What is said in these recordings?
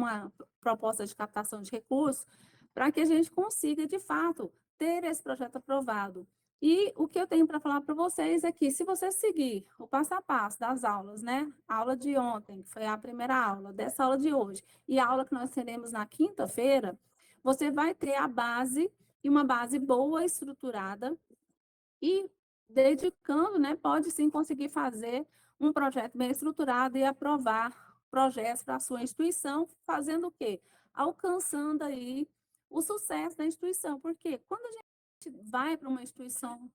uma proposta de captação de recursos para que a gente consiga, de fato, ter esse projeto aprovado. E o que eu tenho para falar para vocês é que, se você seguir o passo a passo das aulas, né? A aula de ontem, que foi a primeira aula, dessa aula de hoje, e a aula que nós teremos na quinta-feira, você vai ter a base, e uma base boa, estruturada, e dedicando, né? Pode sim conseguir fazer um projeto bem estruturado e aprovar projetos para a sua instituição, fazendo o quê? Alcançando aí o sucesso da instituição. Porque quando a gente vai para uma instituição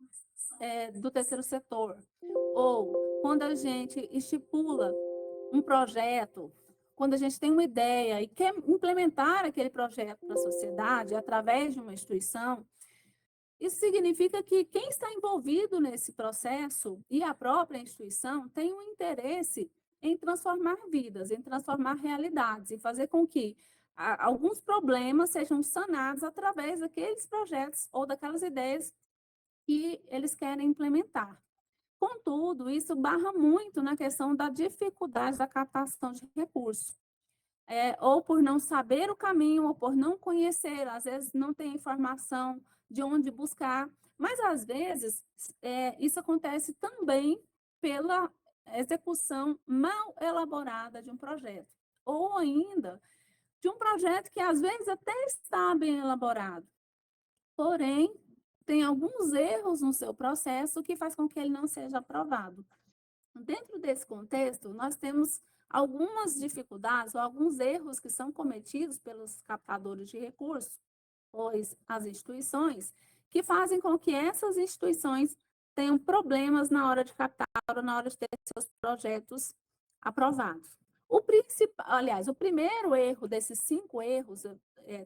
do terceiro setor, ou quando a gente estipula um projeto, quando a gente tem uma ideia e quer implementar aquele projeto para a sociedade através de uma instituição, isso significa que quem está envolvido nesse processo e a própria instituição tem um interesse em transformar vidas, em transformar realidades, e fazer com que alguns problemas sejam sanados através daqueles projetos ou daquelas ideias que eles querem implementar. Contudo, isso barra muito na questão da dificuldade da captação de recursos. Ou por não saber o caminho, ou por não conhecer, às vezes não tem informação de onde buscar, mas às vezes isso acontece também pela execução mal elaborada de um projeto, ou ainda de um projeto que às vezes até está bem elaborado, porém tem alguns erros no seu processo que faz com que ele não seja aprovado. Dentro desse contexto, nós temos algumas dificuldades ou alguns erros que são cometidos pelos captadores de recursos, pois as instituições, que fazem com que essas instituições tenham problemas na hora de captar, na hora de ter seus projetos aprovados. O principal, aliás, o primeiro erro desses 5 erros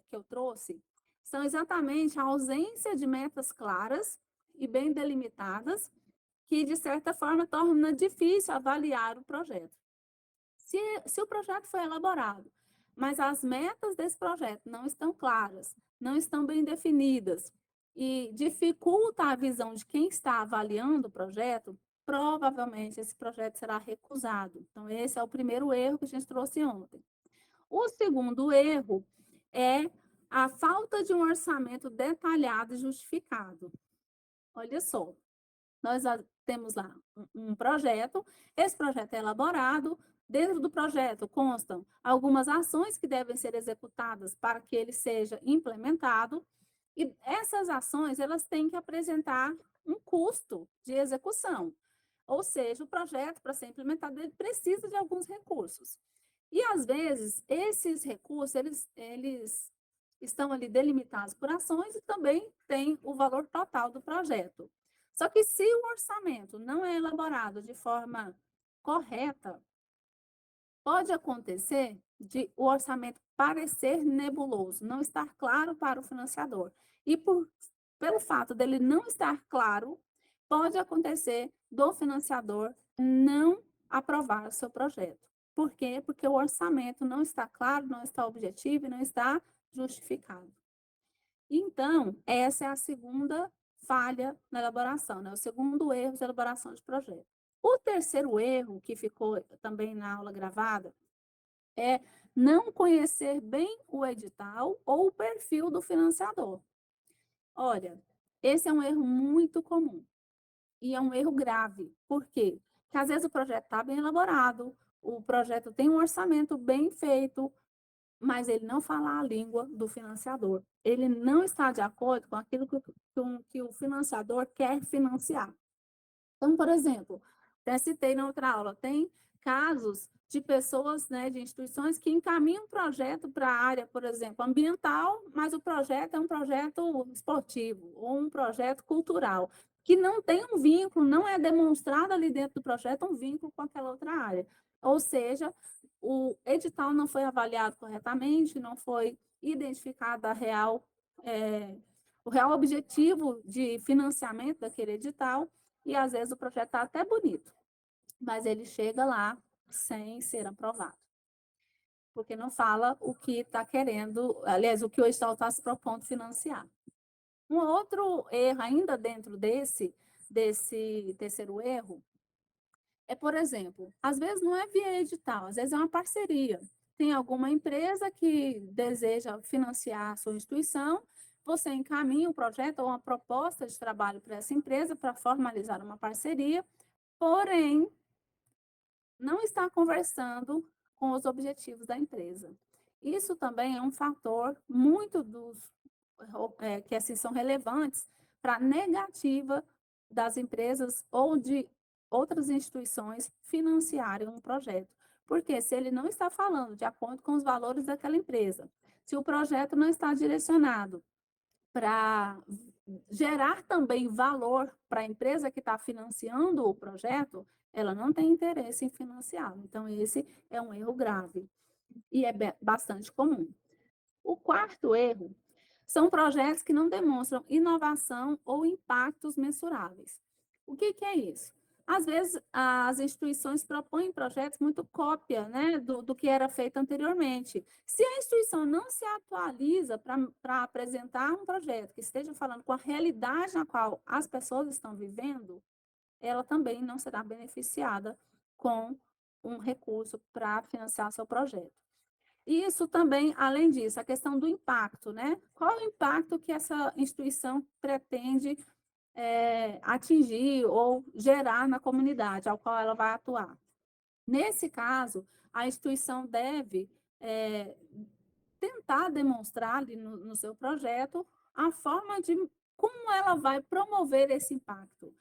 que eu trouxe são exatamente a ausência de metas claras e bem delimitadas, que, de certa forma, torna difícil avaliar o projeto. Se o projeto foi elaborado, mas as metas desse projeto não estão claras, não estão bem definidas, e dificulta a visão de quem está avaliando o projeto, provavelmente esse projeto será recusado. Então, esse é o primeiro erro que a gente trouxe ontem. O segundo erro é a falta de um orçamento detalhado e justificado. Olha só, nós temos lá um projeto, esse projeto é elaborado, dentro do projeto constam algumas ações que devem ser executadas para que ele seja implementado, e essas ações, elas têm que apresentar um custo de execução, ou seja, o projeto, para ser implementado, ele precisa de alguns recursos. E, às vezes, esses recursos, eles estão ali delimitados por ações e também tem o valor total do projeto. Só que, se o orçamento não é elaborado de forma correta, pode acontecer de o orçamento parecer nebuloso, não estar claro para o financiador. E pelo fato dele não estar claro, pode acontecer do financiador não aprovar o seu projeto. Por quê? Porque o orçamento não está claro, não está objetivo e não está justificado. Então, essa é a segunda falha na elaboração, né? O segundo erro de elaboração de projeto. O terceiro erro, que ficou também na aula gravada, é não conhecer bem o edital ou o perfil do financiador. Olha, esse é um erro muito comum e é um erro grave. Por quê? Porque às vezes o projeto está bem elaborado, o projeto tem um orçamento bem feito, mas ele não fala a língua do financiador. Ele não está de acordo com aquilo que o financiador quer financiar. Então, por exemplo, até citei na outra aula, tem casos de pessoas, né, de instituições que encaminham um projeto para a área, por exemplo, ambiental, mas o projeto é um projeto esportivo ou um projeto cultural, que não tem um vínculo, não é demonstrado ali dentro do projeto um vínculo com aquela outra área. Ou seja, o edital não foi avaliado corretamente, não foi identificado o real objetivo de financiamento daquele edital, e às vezes o projeto está até bonito, mas ele chega lá sem ser aprovado, porque não fala o que está querendo, aliás, o que o edital está se propondo financiar. Um outro erro, ainda dentro desse terceiro erro, é, por exemplo, às vezes não é via edital, às vezes é uma parceria. tem alguma empresa que deseja financiar a sua instituição, você encaminha um projeto ou uma proposta de trabalho para essa empresa para formalizar uma parceria, porém, não está conversando com os objetivos da empresa. Isso também é um fator muito que assim são relevantes para a negativa das empresas ou de outras instituições financiarem um projeto. Porque se ele não está falando de acordo com os valores daquela empresa, se o projeto não está direcionado para gerar também valor para a empresa que está financiando o projeto, ela não tem interesse em financiá-lo. Então, esse é um erro grave e é bastante comum. O quarto erro são projetos que não demonstram inovação ou impactos mensuráveis. O que é isso? Às vezes, as instituições propõem projetos muito cópia, né, do que era feito anteriormente. Se a instituição não se atualiza para apresentar um projeto que esteja falando com a realidade na qual as pessoas estão vivendo, ela também não será beneficiada com um recurso para financiar seu projeto. Isso também, além disso, a questão do impacto, né? Qual é o impacto que essa instituição pretende atingir ou gerar na comunidade ao qual ela vai atuar? Nesse caso, a instituição deve tentar demonstrar ali no seu projeto a forma de como ela vai promover esse impacto,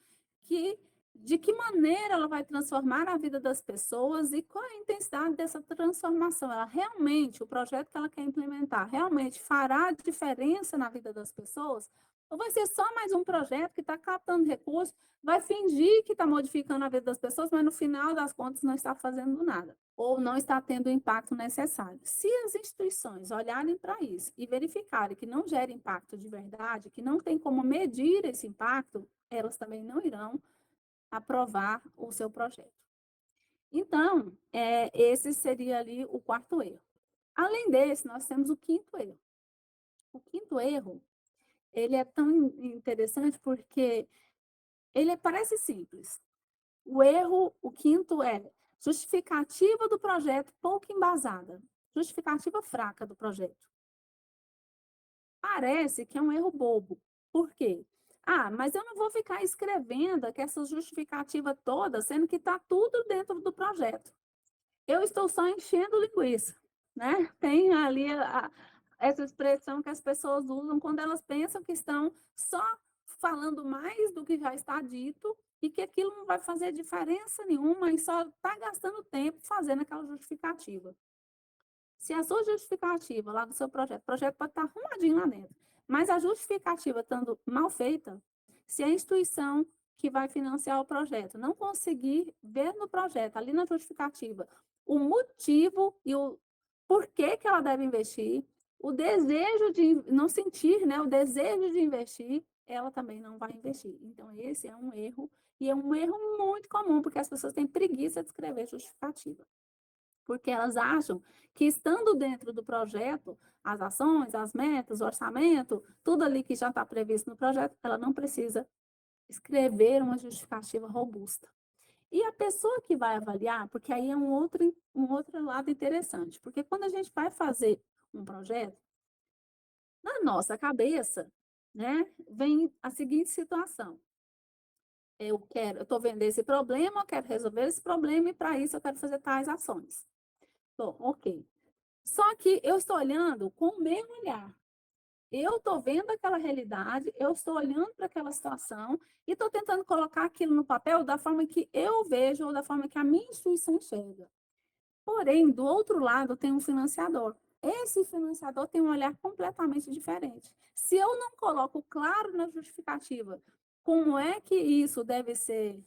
de que maneira ela vai transformar a vida das pessoas e qual é a intensidade dessa transformação. Ela realmente, o projeto que ela quer implementar, realmente fará diferença na vida das pessoas? Ou vai ser só mais um projeto que está captando recursos, vai fingir que está modificando a vida das pessoas, mas no final das contas não está fazendo nada, ou não está tendo o impacto necessário. Se as instituições olharem para isso e verificarem que não gera impacto de verdade, que não tem como medir esse impacto, elas também não irão aprovar o seu projeto. Então, esse seria ali o quarto erro. Além desse, nós temos o quinto erro. O quinto erro, ele é tão interessante porque ele parece simples. O quinto é justificativa do projeto pouco embasada. Justificativa fraca do projeto. Parece que é um erro bobo. Por quê? Ah, mas eu não vou ficar escrevendo aqui essa justificativa toda, sendo que está tudo dentro do projeto. Eu estou só enchendo linguiça, né? Tem ali essa expressão que as pessoas usam quando elas pensam que estão só falando mais do que já está dito e que aquilo não vai fazer diferença nenhuma e só está gastando tempo fazendo aquela justificativa. Se a sua justificativa lá do seu projeto, o projeto pode estar arrumadinho lá dentro, mas a justificativa estando mal feita, se a instituição que vai financiar o projeto não conseguir ver no projeto, ali na justificativa, o motivo e o porquê que ela deve investir, o desejo de não sentir, né, o desejo de investir, ela também não vai investir. Então, esse é um erro, e é um erro muito comum, porque as pessoas têm preguiça de escrever justificativa, porque elas acham que estando dentro do projeto, as ações, as metas, o orçamento, tudo ali que já está previsto no projeto, ela não precisa escrever uma justificativa robusta. E a pessoa que vai avaliar, porque aí é um outro lado interessante, porque quando a gente vai fazer um projeto, na nossa cabeça, né, vem a seguinte situação. Eu estou vendo esse problema, eu quero resolver esse problema e para isso eu quero fazer tais ações. Bom, ok. Só que eu estou olhando com o meu olhar. Eu estou vendo aquela realidade, eu estou olhando para aquela situação e estou tentando colocar aquilo no papel da forma que eu vejo ou da forma que a minha instituição enxerga. Porém, do outro lado, tem um financiador. Esse financiador tem um olhar completamente diferente. Se eu não coloco claro na justificativa como é que isso deve ser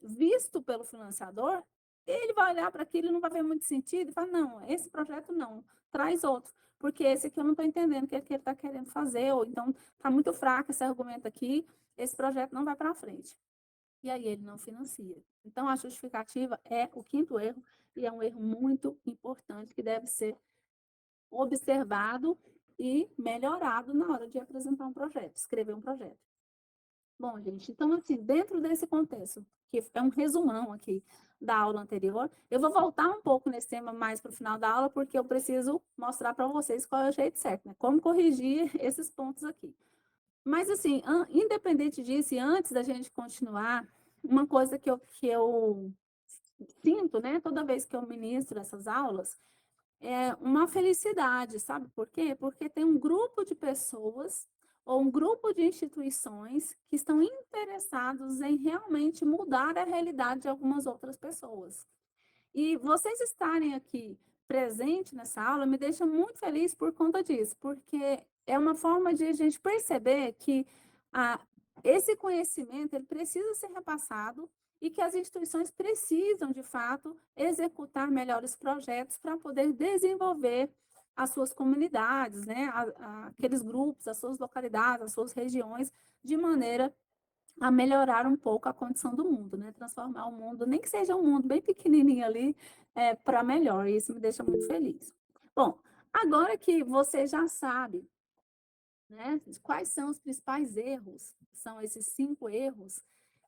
visto pelo financiador, ele vai olhar para aquilo e não vai ver muito sentido e falar, não, esse projeto não, traz outro, porque esse aqui eu não estou entendendo o que ele está querendo fazer, ou então está muito fraco esse argumento aqui, esse projeto não vai para frente. E aí ele não financia. Então, a justificativa é o quinto erro, e é um erro muito importante que deve ser observado e melhorado na hora de apresentar um projeto, escrever um projeto. Bom, gente, então, assim, dentro desse contexto, que é um resumão aqui da aula anterior, eu vou voltar um pouco nesse tema mais para o final da aula, porque eu preciso mostrar para vocês qual é o jeito certo, né? Como corrigir esses pontos aqui. Mas, assim, independente disso, e antes da gente continuar, uma coisa que eu sinto, né, toda vez que eu ministro essas aulas, é uma felicidade, sabe por quê? Porque tem um grupo de pessoas ou um grupo de instituições que estão interessados em realmente mudar a realidade de algumas outras pessoas. E vocês estarem aqui presente nessa aula me deixa muito feliz por conta disso, porque é uma forma de a gente perceber que ah, esse conhecimento ele precisa ser repassado e que as instituições precisam, de fato, executar melhores projetos para poder desenvolver as suas comunidades, né, aqueles grupos, as suas localidades, as suas regiões, de maneira a melhorar um pouco a condição do mundo, né? Transformar o mundo, nem que seja um mundo bem pequenininho ali, para melhor. E isso me deixa muito feliz. Bom, agora que você já sabe, né, quais são os principais erros, são esses 5 erros,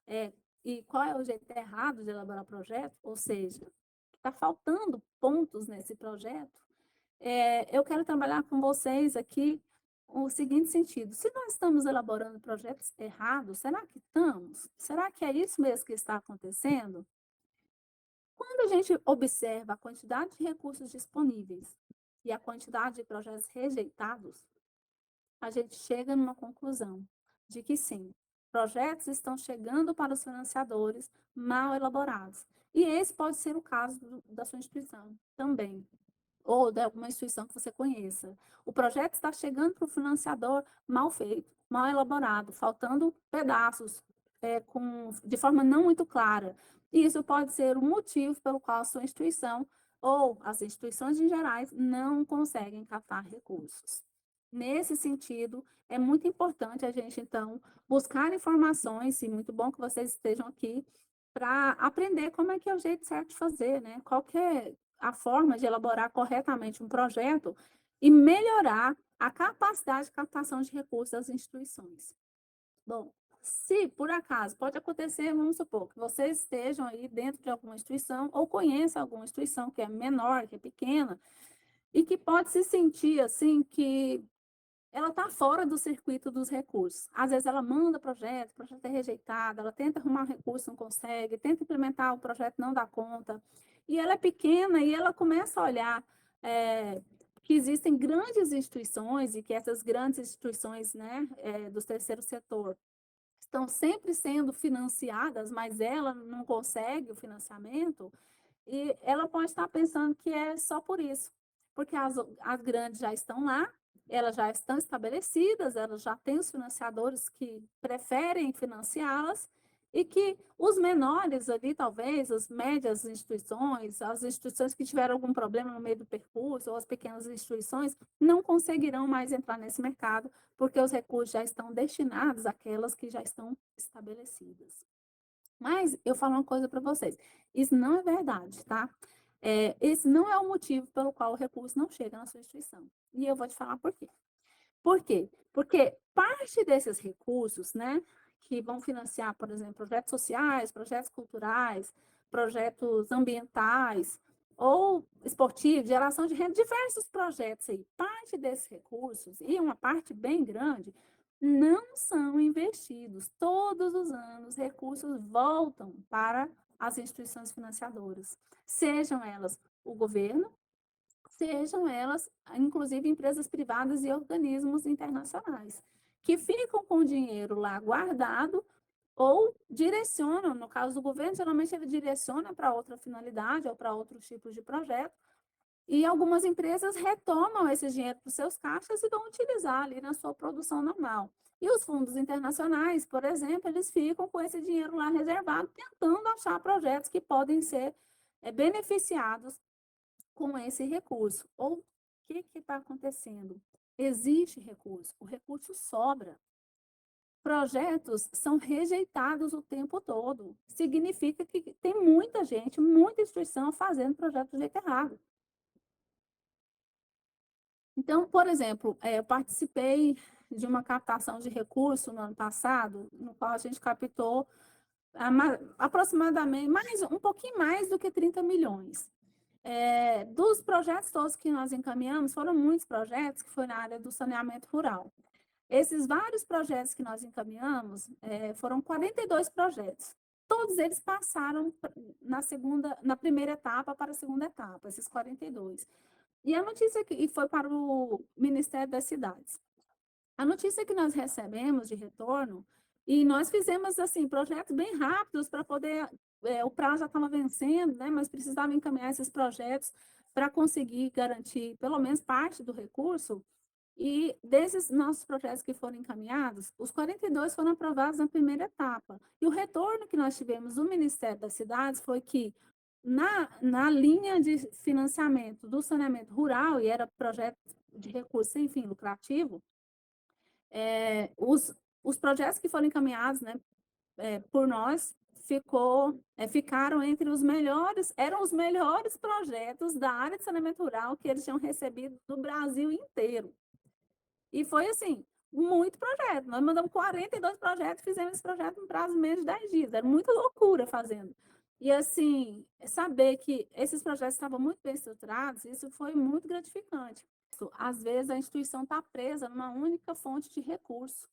é, e qual é o jeito errado de elaborar projeto, ou seja, está faltando pontos nesse projeto, eu quero trabalhar com vocês aqui o seguinte sentido: se nós estamos elaborando projetos errados, será que estamos? Será que é isso mesmo que está acontecendo? Quando a gente observa a quantidade de recursos disponíveis e a quantidade de projetos rejeitados, a gente chega numa conclusão de que sim, projetos estão chegando para os financiadores mal elaborados. E esse pode ser o caso da sua instituição também, ou de alguma instituição que você conheça. O projeto está chegando para o financiador mal feito, mal elaborado, faltando pedaços, de forma não muito clara. E isso pode ser o motivo pelo qual a sua instituição ou as instituições em gerais não conseguem captar recursos. Nesse sentido, é muito importante a gente, então, buscar informações, e muito bom que vocês estejam aqui, para aprender como é que é o jeito certo de fazer, né? Qual que é a forma de elaborar corretamente um projeto e melhorar a capacidade de captação de recursos das instituições. Bom, se por acaso pode acontecer, vamos supor, que vocês estejam aí dentro de alguma instituição ou conheçam alguma instituição que é menor, que é pequena, e que pode se sentir assim que ela está fora do circuito dos recursos. Às vezes ela manda projeto, o projeto é rejeitado, ela tenta arrumar recurso, não consegue, tenta implementar o projeto, não dá conta. E ela é pequena e ela começa a olhar que existem grandes instituições e que essas grandes instituições, né, do terceiro setor estão sempre sendo financiadas, mas ela não consegue o financiamento. E ela pode estar pensando que é só por isso, porque as grandes já estão lá, elas já estão estabelecidas, elas já têm os financiadores que preferem financiá-las, e que os menores ali, talvez, as médias instituições, as instituições que tiveram algum problema no meio do percurso, ou as pequenas instituições, não conseguirão mais entrar nesse mercado, porque os recursos já estão destinados àquelas que já estão estabelecidas. Mas eu falo uma coisa para vocês, isso não é verdade, tá? Esse não é o motivo pelo qual o recurso não chega na sua instituição. E eu vou te falar por quê. Por quê? Porque parte desses recursos, né, que vão financiar, por exemplo, projetos sociais, projetos culturais, projetos ambientais ou esportivos, geração de renda, diversos projetos aí, parte desses recursos, e uma parte bem grande, não são investidos. Todos os anos, recursos voltam para as instituições financiadoras, sejam elas o governo, sejam elas, inclusive, empresas privadas e organismos internacionais, que ficam com o dinheiro lá guardado ou direcionam, no caso do governo, geralmente ele direciona para outra finalidade ou para outros tipos de projeto, e algumas empresas retomam esse dinheiro para os seus caixas e vão utilizar ali na sua produção normal. E os fundos internacionais, por exemplo, eles ficam com esse dinheiro lá reservado, tentando achar projetos que podem ser beneficiados com esse recurso. Ou o que está acontecendo? Existe recurso, o recurso sobra. Projetos são rejeitados o tempo todo. Significa que tem muita gente, muita instituição fazendo projeto do jeito errado. Então, por exemplo, eu participei de uma captação de recurso no ano passado, no qual a gente captou aproximadamente um pouquinho mais do que 30 milhões. Dos projetos todos que nós encaminhamos, foram muitos projetos que foram na área do saneamento rural. Esses vários projetos que nós encaminhamos, foram 42 projetos. Todos eles passaram na primeira etapa para a segunda etapa, esses 42. E a notícia que foi para o Ministério das Cidades. A notícia que nós recebemos de retorno, e nós fizemos assim projetos bem rápidos para poder, o prazo já estava vencendo, né, mas precisava encaminhar esses projetos para conseguir garantir pelo menos parte do recurso. E desses nossos projetos que foram encaminhados, os 42 foram aprovados na primeira etapa. E o retorno que nós tivemos do Ministério das Cidades foi que, na linha de financiamento do saneamento rural, e era projeto de recurso sem fim lucrativo, os projetos que foram encaminhados, né, por nós, ficaram entre os melhores, eram os melhores projetos da área de saneamento rural que eles tinham recebido do Brasil inteiro. E foi assim, muito projeto. Nós mandamos 42 projetos, fizemos esse projeto no prazo de menos de 10 dias. Era muita loucura fazendo. E assim, saber que esses projetos estavam muito bem estruturados, isso foi muito gratificante. Às vezes a instituição está presa numa única fonte de recurso.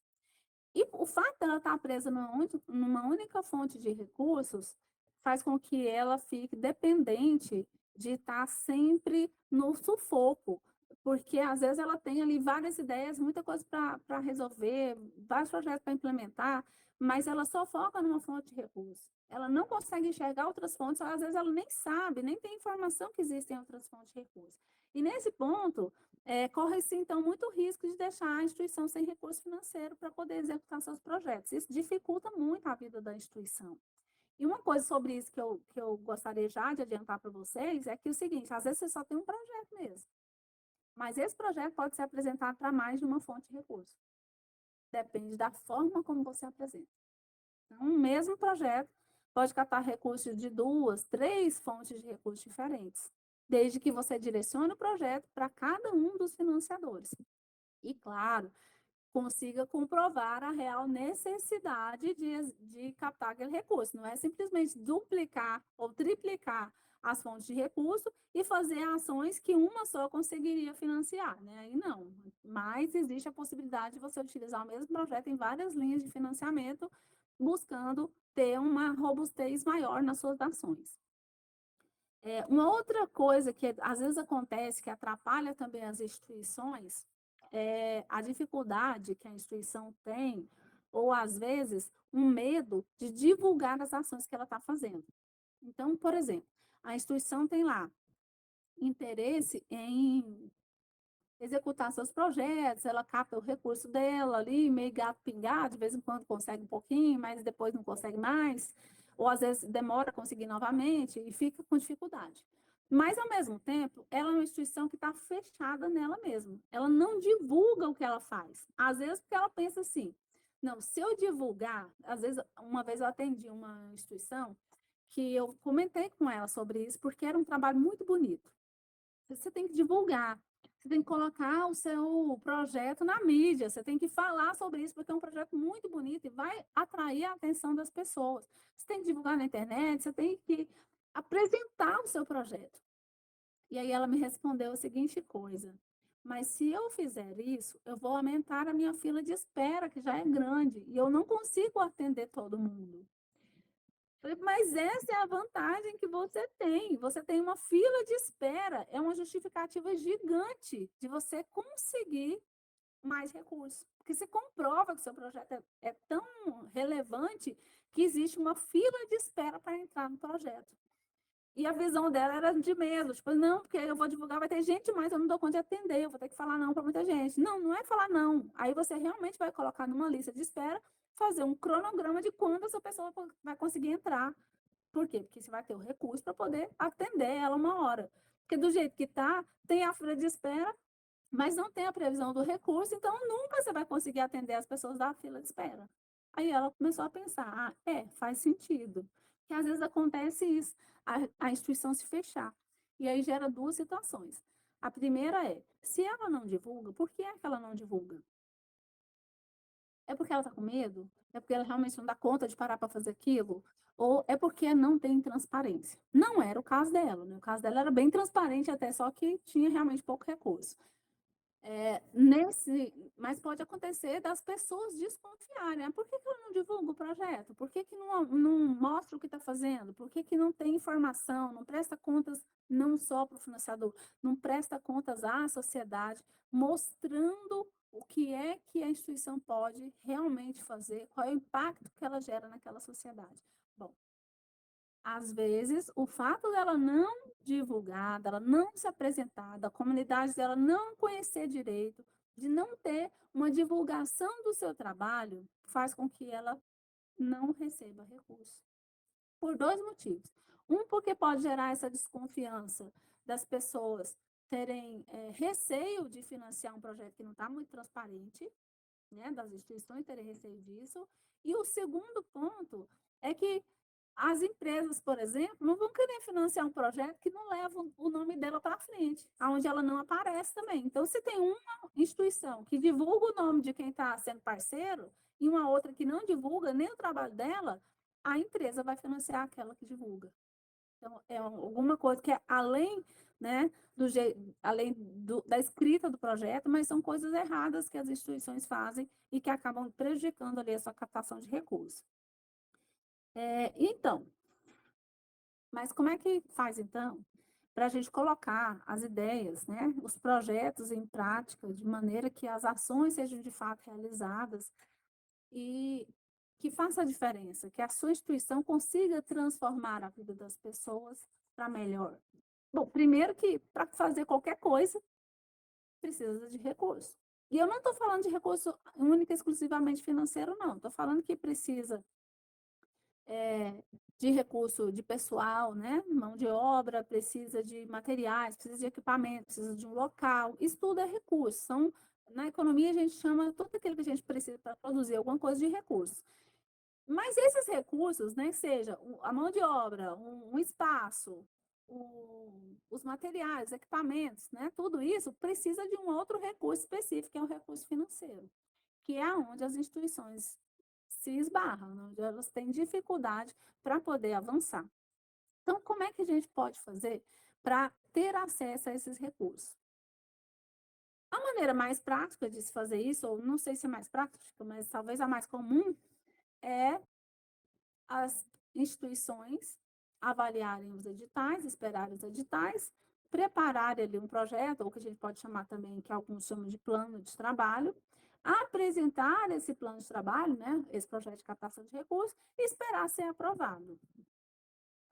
E o fato dela estar presa numa única fonte de recursos faz com que ela fique dependente de estar sempre no sufoco, porque às vezes ela tem ali várias ideias, muita coisa para resolver, vários projetos para implementar, mas ela só foca numa fonte de recurso. Ela não consegue enxergar outras fontes, às vezes ela nem sabe, nem tem informação que existem outras fontes de recurso. E nesse ponto, corre-se, então, muito risco de deixar a instituição sem recurso financeiro para poder executar seus projetos. Isso dificulta muito a vida da instituição. E uma coisa sobre isso que eu gostaria já de adiantar para vocês é que é o seguinte, às vezes você só tem um projeto mesmo, mas esse projeto pode ser apresentado para mais de uma fonte de recurso. Depende da forma como você apresenta. Então, um mesmo projeto pode captar recursos de 2, 3 fontes de recursos diferentes, desde que você direcione o projeto para cada um dos financiadores. E, claro, consiga comprovar a real necessidade de captar aquele recurso. Não é simplesmente duplicar ou triplicar as fontes de recurso e fazer ações que uma só conseguiria financiar, né? Aí não. Mas existe a possibilidade de você utilizar o mesmo projeto em várias linhas de financiamento, buscando ter uma robustez maior nas suas ações. Uma outra coisa que às vezes acontece, que atrapalha também as instituições, é a dificuldade que a instituição tem, ou às vezes um medo de divulgar as ações que ela está fazendo. Então, por exemplo, a instituição tem lá interesse em executar seus projetos, ela capta o recurso dela ali, meio gato pingado, de vez em quando consegue um pouquinho, mas depois não consegue mais, ou às vezes demora a conseguir novamente e fica com dificuldade. Mas, ao mesmo tempo, ela é uma instituição que está fechada nela mesma. Ela não divulga o que ela faz. Às vezes, porque ela pensa assim, não, se eu divulgar, às vezes, uma vez eu atendi uma instituição que eu comentei com ela sobre isso, porque era um trabalho muito bonito. Você tem que divulgar, você tem que colocar o seu projeto na mídia, você tem que falar sobre isso, porque é um projeto muito bonito e vai atrair a atenção das pessoas. Você tem que divulgar na internet, você tem que apresentar o seu projeto. E aí ela me respondeu a seguinte coisa: mas se eu fizer isso, eu vou aumentar a minha fila de espera, que já é grande, e eu não consigo atender todo mundo. Falei, mas essa é a vantagem que você tem. Você tem uma fila de espera. É uma justificativa gigante de você conseguir mais recursos. Porque você comprova que o seu projeto é tão relevante que existe uma fila de espera para entrar no projeto. E a visão dela era de medo, tipo, não, porque eu vou divulgar, vai ter gente demais, eu não dou conta de atender, eu vou ter que falar não para muita gente. Não, não é falar não. Aí você realmente vai colocar numa lista de espera, fazer um cronograma de quando essa pessoa vai conseguir entrar. Por quê? Porque você vai ter o recurso para poder atender ela uma hora. Porque do jeito que está, tem a fila de espera, mas não tem a previsão do recurso, então nunca você vai conseguir atender as pessoas da fila de espera. Aí ela começou a pensar, faz sentido. Que às vezes acontece isso, a instituição se fechar. E aí gera duas situações. A primeira é, se ela não divulga, por que é que ela não divulga? É porque ela está com medo? É porque ela realmente não dá conta de parar para fazer aquilo? Ou é porque não tem transparência? Não era o caso dela, né? O caso dela era bem transparente até, só que tinha realmente pouco recurso. Mas pode acontecer das pessoas desconfiarem. Por que ela não divulga o projeto? Por que não mostra o que está fazendo? Por que não tem informação? Não presta contas não só para o financiador, não presta contas à sociedade, mostrando o que é que a instituição pode realmente fazer, qual é o impacto que ela gera naquela sociedade. Bom, às vezes, o fato dela não divulgar, dela não se apresentar, da comunidade dela não conhecer direito, de não ter uma divulgação do seu trabalho, faz com que ela não receba recurso. Por dois motivos. Um, porque pode gerar essa desconfiança das pessoas terem receio de financiar um projeto que não está muito transparente, né, das instituições terem receio disso. E o segundo ponto é que as empresas, por exemplo, não vão querer financiar um projeto que não leva o nome dela para frente, onde ela não aparece também. Então, se tem uma instituição que divulga o nome de quem está sendo parceiro e uma outra que não divulga nem o trabalho dela, a empresa vai financiar aquela que divulga. Então, é alguma coisa que é além, né, da escrita do projeto, mas são coisas erradas que as instituições fazem e que acabam prejudicando ali a sua captação de recursos. Então, mas como é que faz, então, para a gente colocar as ideias, né, os projetos em prática, de maneira que as ações sejam de fato realizadas e que faça a diferença, que a sua instituição consiga transformar a vida das pessoas para melhor? Bom, primeiro que para fazer qualquer coisa, precisa de recurso. E eu não estou falando de recurso única e exclusivamente financeiro, não. Estou falando que precisa de recurso de pessoal, né? Mão de obra, precisa de materiais, precisa de equipamento, precisa de um local. Isso tudo é recurso. Na economia, a gente chama tudo aquilo que a gente precisa para produzir alguma coisa de recurso. Mas esses recursos, né, seja a mão de obra, um espaço, os materiais, equipamentos, né, tudo isso precisa de um outro recurso específico, que é o recurso financeiro, que é onde as instituições se esbarram, né, onde elas têm dificuldade para poder avançar. Então, como é que a gente pode fazer para ter acesso a esses recursos? A maneira mais prática de se fazer isso, ou não sei se é mais prática, mas talvez a mais comum, é as instituições avaliarem os editais, esperarem os editais, prepararem ali um projeto, ou que a gente pode chamar também, que alguns chamam de plano de trabalho, apresentar esse plano de trabalho, né, esse projeto de captação de recursos, e esperar ser aprovado.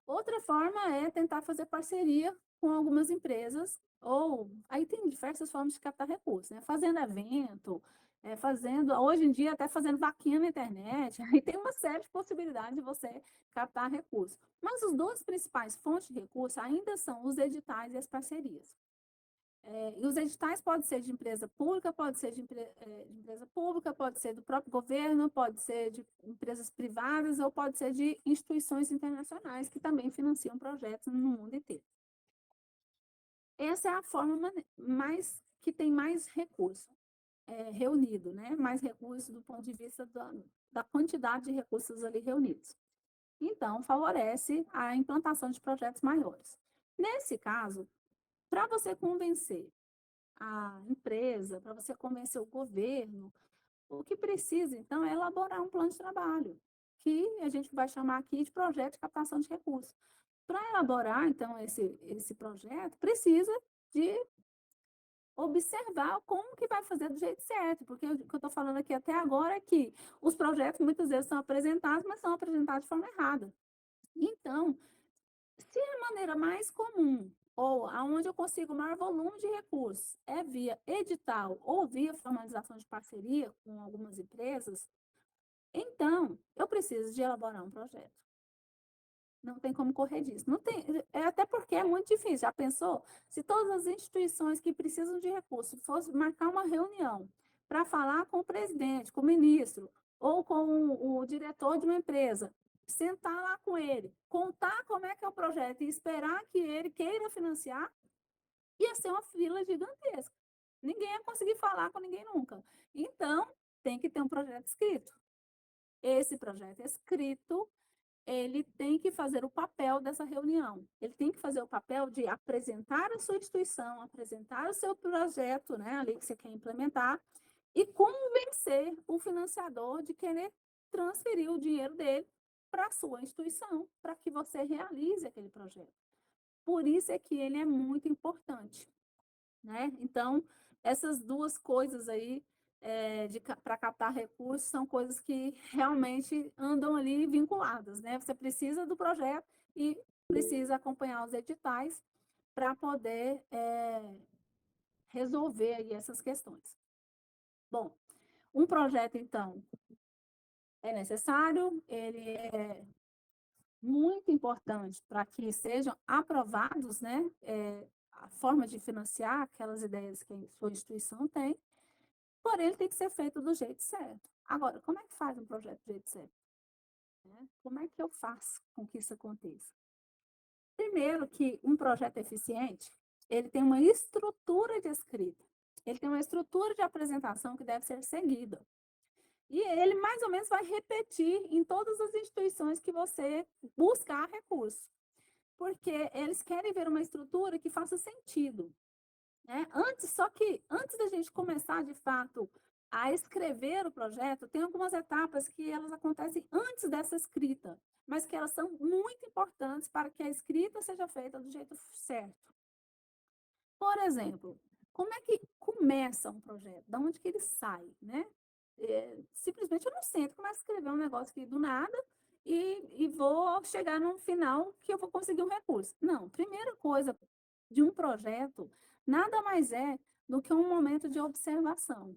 Outra forma é tentar fazer parceria com algumas empresas, ou aí tem diversas formas de captar recursos, né? Fazendo evento, hoje em dia até fazendo vaquinha na internet, aí tem uma série de possibilidades de você captar recursos. Mas os dois principais fontes de recursos ainda são os editais e as parcerias. E os editais podem ser de empresa pública, pode ser de empresa pública, pode ser do próprio governo, pode ser de empresas privadas ou pode ser de instituições internacionais que também financiam projetos no mundo inteiro. Essa é a forma mais que tem mais recurso reunido, né? Mais recursos do ponto de vista da quantidade de recursos ali reunidos. Então, favorece a implantação de projetos maiores. Nesse caso, para você convencer a empresa, para você convencer o governo, o que precisa, então, é elaborar um plano de trabalho, que a gente vai chamar aqui de projeto de captação de recursos. Para elaborar, então, esse projeto, precisa de observar como que vai fazer do jeito certo, porque o que eu estou falando aqui até agora é que os projetos muitas vezes são apresentados, mas são apresentados de forma errada. Então, se a maneira mais comum ou aonde eu consigo maior volume de recursos é via edital ou via formalização de parceria com algumas empresas, então eu preciso de elaborar um projeto. Não tem como correr disso. Não tem, até porque é muito difícil. Já pensou? Se todas as instituições que precisam de recursos fossem marcar uma reunião para falar com o presidente, com o ministro ou com o diretor de uma empresa, sentar lá com ele, contar como é que é o projeto e esperar que ele queira financiar, ia ser uma fila gigantesca. Ninguém ia conseguir falar com ninguém nunca. Então, tem que ter um projeto escrito. Esse projeto escrito, ele tem que fazer o papel dessa reunião. Ele tem que fazer o papel de apresentar a sua instituição, apresentar o seu projeto, né, ali que você quer implementar, e convencer o financiador de querer transferir o dinheiro dele para a sua instituição, para que você realize aquele projeto. Por isso é que ele é muito importante, né? Então, essas duas coisas aí, para captar recursos, são coisas que realmente andam ali vinculadas, né? Você precisa do projeto e precisa acompanhar os editais para poder resolver aí essas questões. Bom, um projeto, então, é necessário, ele é muito importante para que sejam aprovados, né, a forma de financiar aquelas ideias que a sua instituição tem, porém ele tem que ser feito do jeito certo. Agora, como é que faz um projeto do jeito certo? Né? Como é que eu faço com que isso aconteça? Primeiro que um projeto eficiente, ele tem uma estrutura de escrita, ele tem uma estrutura de apresentação que deve ser seguida. E ele mais ou menos vai repetir em todas as instituições que você buscar recurso, porque eles querem ver uma estrutura que faça sentido, né? Só que antes da gente começar de fato a escrever o projeto, tem algumas etapas que elas acontecem antes dessa escrita, mas que elas são muito importantes para que a escrita seja feita do jeito certo. Por exemplo, como é que começa um projeto? Da onde que ele sai, né? Simplesmente eu não sento, começo a escrever um negócio aqui do nada e vou chegar num final que eu vou conseguir um recurso. Não, primeira coisa de um projeto nada mais é do que um momento de observação.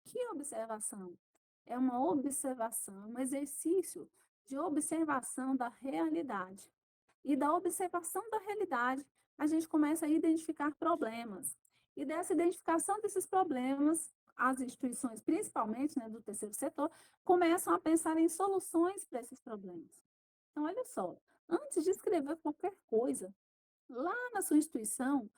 Que observação? É uma observação, um exercício de observação da realidade. E da observação da realidade, a gente começa a identificar problemas. E dessa identificação desses problemas, as instituições, principalmente, né, do terceiro setor, começam a pensar em soluções para esses problemas. Então, olha só, antes de escrever qualquer coisa, lá na sua instituição,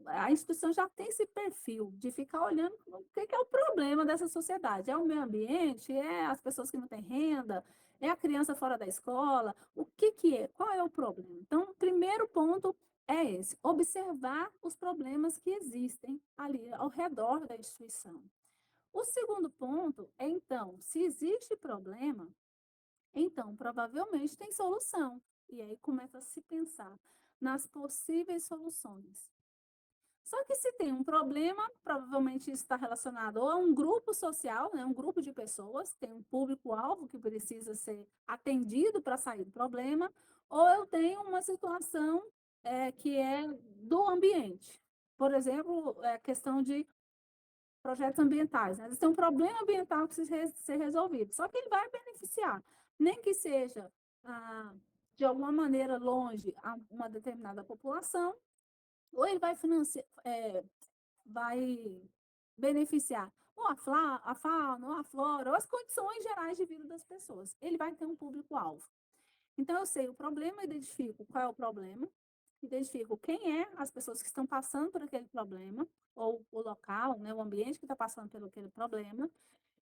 a instituição já tem esse perfil de ficar olhando o que é o problema dessa sociedade. É o meio ambiente? É as pessoas que não têm renda? É a criança fora da escola? O que é? Qual é o problema? Então, o primeiro ponto é esse: observar os problemas que existem ali ao redor da instituição. O segundo ponto é, então, se existe problema, então provavelmente tem solução. E aí começa a se pensar nas possíveis soluções. Só que se tem um problema, provavelmente isso está relacionado ou a um grupo social, né, um grupo de pessoas, tem um público-alvo que precisa ser atendido para sair do problema, ou eu tenho uma situação que é do ambiente. Por exemplo, a questão de projetos ambientais. Né? Eles têm um problema ambiental que precisa ser resolvido, só que ele vai beneficiar, nem que seja de alguma maneira longe a uma determinada população, ou ele vai financiar, vai beneficiar ou a fauna, ou a flora, ou as condições gerais de vida das pessoas. Ele vai ter um público-alvo. Então, eu sei o problema, identifico qual é o problema, identifico quem é as pessoas que estão passando por aquele problema, ou o local, né, o ambiente que está passando pelo aquele problema,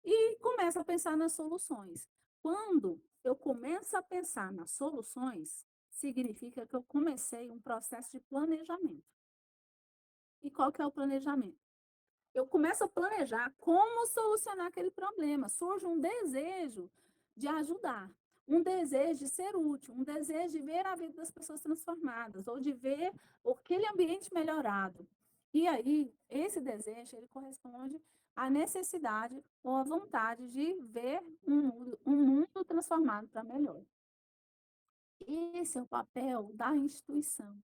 e começo a pensar nas soluções. Quando eu começo a pensar nas soluções, significa que eu comecei um processo de planejamento. E qual que é o planejamento? Eu começo a planejar como solucionar aquele problema. Surge um desejo de ajudar, um desejo de ser útil, um desejo de ver a vida das pessoas transformadas, ou de ver aquele ambiente melhorado. E aí, esse desejo, ele corresponde à necessidade ou à vontade de ver um mundo transformado para melhor. Esse é o papel da instituição.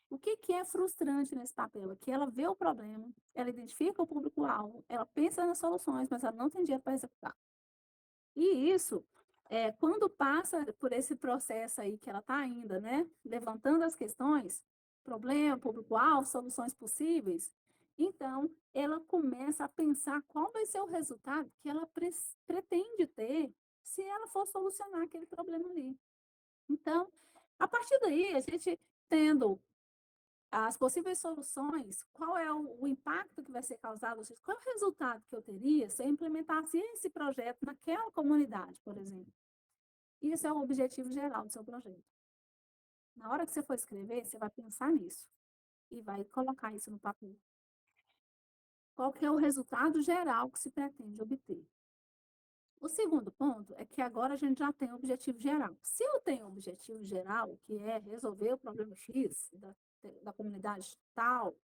O que é frustrante nesse papel? É que ela vê o problema, ela identifica o público-alvo, ela pensa nas soluções, mas ela não tem dinheiro para executar. E isso, quando passa por esse processo aí que ela está ainda, né, levantando as questões, problema, público-alvo, soluções possíveis, então ela começa a pensar qual vai ser o resultado que ela pretende ter se ela for solucionar aquele problema ali. Então, a partir daí, a gente tendo as possíveis soluções, qual é o impacto que vai ser causado, ou seja, qual é o resultado que eu teria se eu implementasse esse projeto naquela comunidade, por exemplo. Isso é o objetivo geral do seu projeto. Na hora que você for escrever, você vai pensar nisso e vai colocar isso no papel. Qual que é o resultado geral que se pretende obter? O segundo ponto é que agora a gente já tem o objetivo geral. Se eu tenho o objetivo geral, que é resolver o problema X da comunidade tal,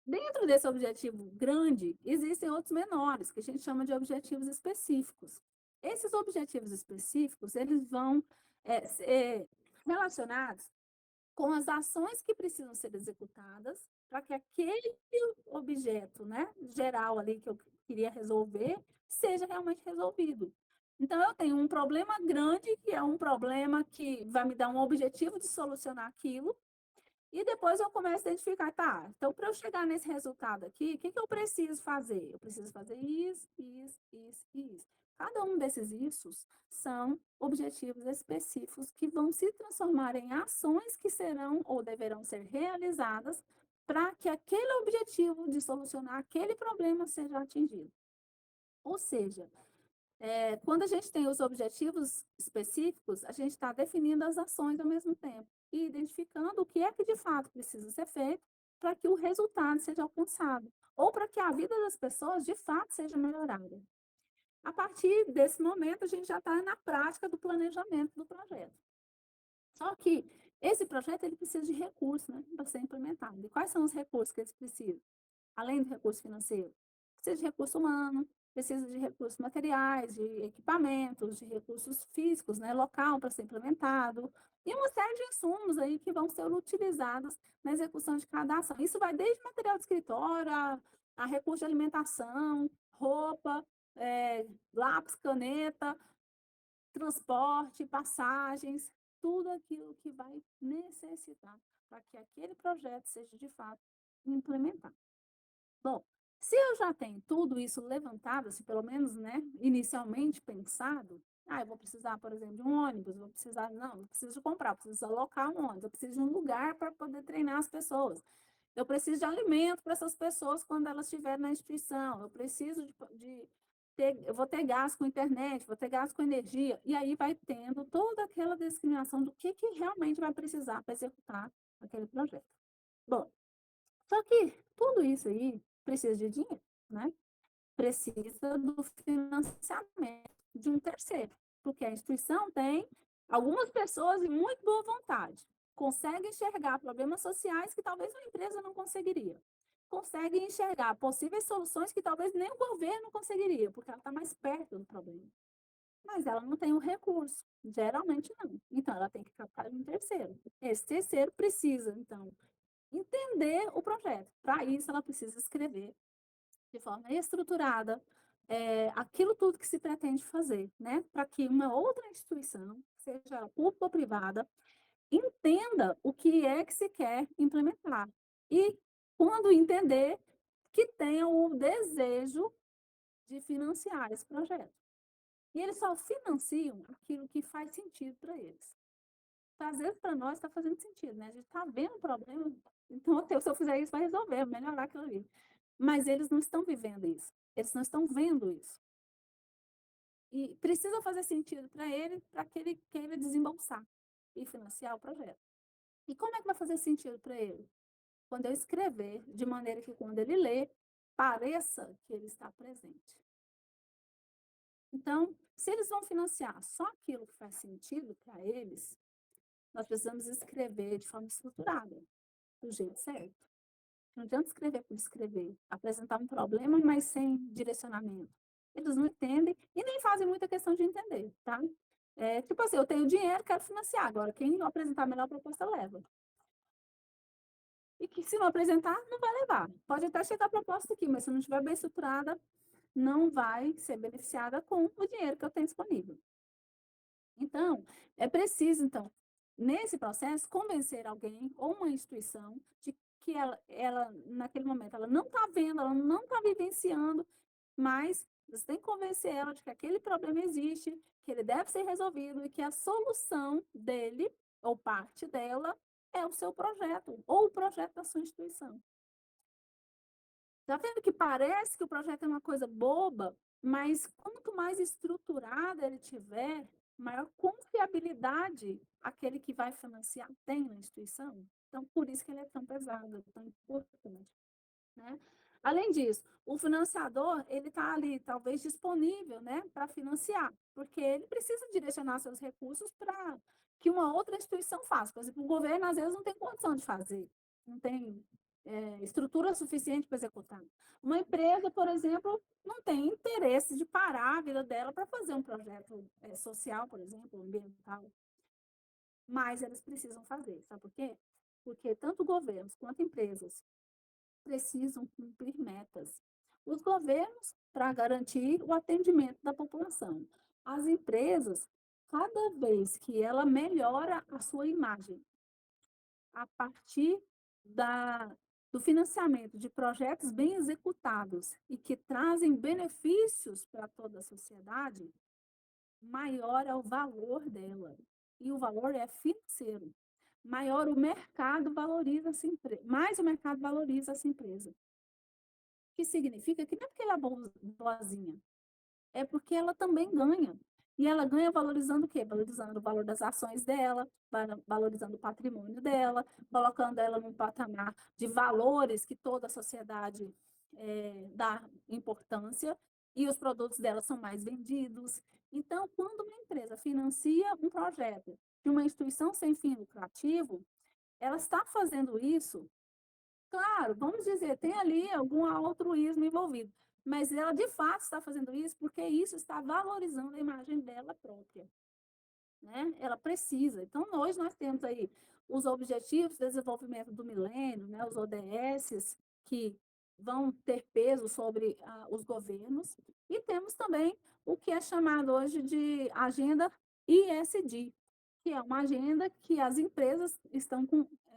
dentro desse objetivo grande, existem outros menores, que a gente chama de objetivos específicos. Esses objetivos específicos, eles vão ser relacionados com as ações que precisam ser executadas para que aquele objeto, né, geral ali que eu queria resolver seja realmente resolvido. Então, eu tenho um problema grande, que é um problema que vai me dar um objetivo de solucionar aquilo, e depois eu começo a identificar, tá, então para eu chegar nesse resultado aqui, o que, que eu preciso fazer? Eu preciso fazer isso, isso, isso e isso. Cada um desses issos são objetivos específicos que vão se transformar em ações que serão ou deverão ser realizadas para que aquele objetivo de solucionar aquele problema seja atingido. Ou seja, quando a gente tem os objetivos específicos, a gente está definindo as ações ao mesmo tempo e identificando o que é que de fato precisa ser feito para que o resultado seja alcançado ou para que a vida das pessoas de fato seja melhorada. A partir desse momento, a gente já está na prática do planejamento do projeto. Só que esse projeto ele precisa de recursos, né, para ser implementado. E quais são os recursos que eles precisam? Além do recurso financeiro, precisa de recurso humano, precisa de recursos materiais, de equipamentos, de recursos físicos, né, local para ser implementado, e uma série de insumos aí que vão ser utilizados na execução de cada ação. Isso vai desde material de escritório, a recurso de alimentação, roupa, lápis, caneta, transporte, passagens, tudo aquilo que vai necessitar para que aquele projeto seja de fato implementado. Bom, se eu já tenho tudo isso levantado, se pelo menos, né, inicialmente pensado, eu vou precisar, por exemplo, de um ônibus, vou precisar, não, eu preciso comprar, eu preciso alocar um ônibus, eu preciso de um lugar para poder treinar as pessoas. Eu preciso de alimento para essas pessoas quando elas estiverem na instituição. Eu preciso de ter, eu vou ter gasto com internet, vou ter gasto com energia, e aí vai tendo toda aquela discriminação do que realmente vai precisar para executar aquele projeto. Bom, só que tudo isso aí precisa de dinheiro, né? Precisa do financiamento de um terceiro, porque a instituição tem algumas pessoas de muito boa vontade, conseguem enxergar problemas sociais que talvez uma empresa não conseguiria, conseguem enxergar possíveis soluções que talvez nem o governo conseguiria, porque ela está mais perto do problema. Mas ela não tem o recurso, geralmente não. Então, ela tem que captar de um terceiro. Esse terceiro precisa, então, entender o projeto. Para isso, ela precisa escrever de forma estruturada aquilo tudo que se pretende fazer, né? Para que uma outra instituição, seja ela pública ou privada, entenda o que é que se quer implementar. E, quando entender, que tenha o desejo de financiar esse projeto. E eles só financiam aquilo que faz sentido para eles. Às vezes, para nós, está fazendo sentido, né? A gente está vendo o problema, então, se eu fizer isso, vai resolver, melhorar aquilo ali. Mas eles não estão vivendo isso. Eles não estão vendo isso. E precisa fazer sentido para ele, para que ele queira desembolsar e financiar o projeto. E como é que vai fazer sentido para ele? Quando eu escrever, de maneira que quando ele lê, pareça que ele está presente. Então, se eles vão financiar só aquilo que faz sentido para eles, nós precisamos escrever de forma estruturada, do jeito certo. Não adianta escrever por escrever, apresentar um problema, mas sem direcionamento. Eles não entendem e nem fazem muita questão de entender, tá? Tipo assim, eu tenho dinheiro, quero financiar. Agora, quem apresentar a melhor proposta, leva. E que se não apresentar, não vai levar. Pode até chegar a proposta aqui, mas se não estiver bem estruturada, não vai ser beneficiada com o dinheiro que eu tenho disponível. Então, é preciso, então, nesse processo, convencer alguém ou uma instituição de que ela naquele momento, ela não está vendo, ela não está vivenciando, mas você tem que convencer ela de que aquele problema existe, que ele deve ser resolvido e que a solução dele, ou parte dela, é o seu projeto, ou o projeto da sua instituição. Tá vendo que parece que o projeto é uma coisa boba, mas quanto mais estruturado ele tiver, maior confiabilidade aquele que vai financiar tem na instituição. Então, por isso que ele é tão pesado, tão importante, né? Além disso, o financiador, ele está ali, talvez, disponível, né, para financiar, porque ele precisa direcionar seus recursos para que uma outra instituição faça. Por exemplo, o governo, às vezes, não tem condição de fazer, não tem estrutura suficiente para executar. Uma empresa, por exemplo, não tem interesse de parar a vida dela para fazer um projeto social, por exemplo, ambiental, mas eles precisam fazer. Sabe por quê? Porque tanto governos quanto empresas precisam cumprir metas. Os governos, para garantir o atendimento da população. As empresas, cada vez que ela melhora a sua imagem, a partir da, do financiamento de projetos bem executados e que trazem benefícios para toda a sociedade, maior é o valor dela. E o valor é financeiro. Maior o mercado valoriza essa empresa, mais o mercado valoriza essa empresa. Que significa que não é porque ela é boazinha, é porque ela também ganha. E ela ganha valorizando o quê? Valorizando o valor das ações dela, valorizando o patrimônio dela, colocando ela num patamar de valores que toda a sociedade dá importância, e os produtos dela são mais vendidos. Então, quando uma empresa financia um projeto de uma instituição sem fim lucrativo, ela está fazendo isso. Claro, vamos dizer, tem ali algum altruísmo envolvido, mas ela de fato está fazendo isso porque isso está valorizando a imagem dela própria, né? Ela precisa. Então, hoje nós temos aí os Objetivos de Desenvolvimento do Milênio, né? Os ODS, que vão ter peso sobre os governos, e temos também o que é chamado hoje de Agenda ISD, que é uma agenda que as empresas estão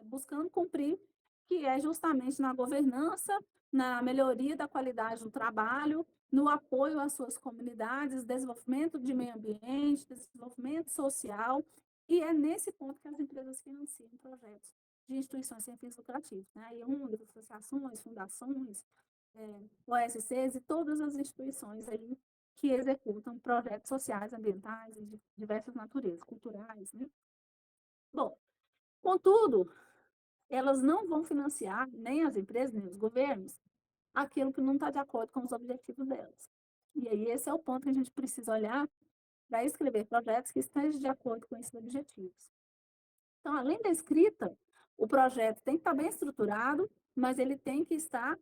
buscando cumprir, que é justamente na governança, na melhoria da qualidade do trabalho, no apoio às suas comunidades, desenvolvimento de meio ambiente, desenvolvimento social, e é nesse ponto que as empresas financiam projetos de instituições sem fins lucrativos, né? E ONGs, associações, fundações, OSCs e todas as instituições aí que executam projetos sociais, ambientais, de diversas naturezas, culturais, né? Bom, contudo, elas não vão financiar, nem as empresas, nem os governos, aquilo que não está de acordo com os objetivos delas. E aí esse é o ponto que a gente precisa olhar para escrever projetos que estejam de acordo com esses objetivos. Então, além da escrita, o projeto tem que estar bem estruturado, mas ele tem que estar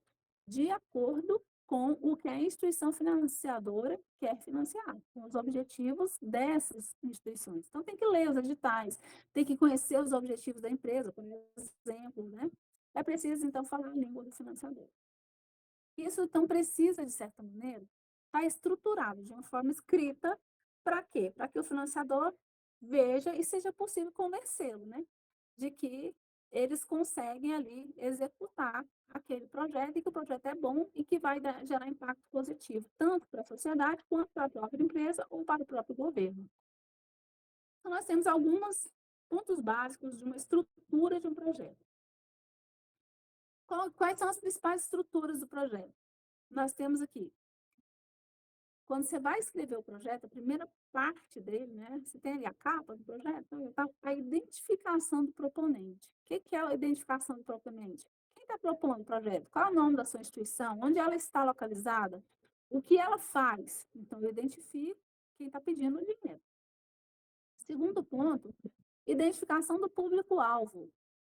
de acordo com o que a instituição financiadora quer financiar, com os objetivos dessas instituições. Então, tem que ler os editais, tem que conhecer os objetivos da empresa, por exemplo, né? É preciso, então, falar a língua do financiador. Isso, então, precisa, de certa maneira, estar estruturado de uma forma escrita. Para quê? Para que o financiador veja e seja possível convencê-lo, né? De que eles conseguem ali executar aquele projeto e que o projeto é bom e que vai gerar impacto positivo, tanto para a sociedade quanto para a própria empresa ou para o próprio governo. Então, nós temos alguns pontos básicos de uma estrutura de um projeto. Quais são as principais estruturas do projeto? Nós temos aqui, quando você vai escrever o projeto, a primeira parte dele, né? Você tem ali a capa do projeto, a identificação do proponente. O que é a identificação do proponente? Quem está propondo o projeto? Qual é o nome da sua instituição? Onde ela está localizada? O que ela faz? Então, eu identifico quem está pedindo o dinheiro. Segundo ponto, identificação do público-alvo.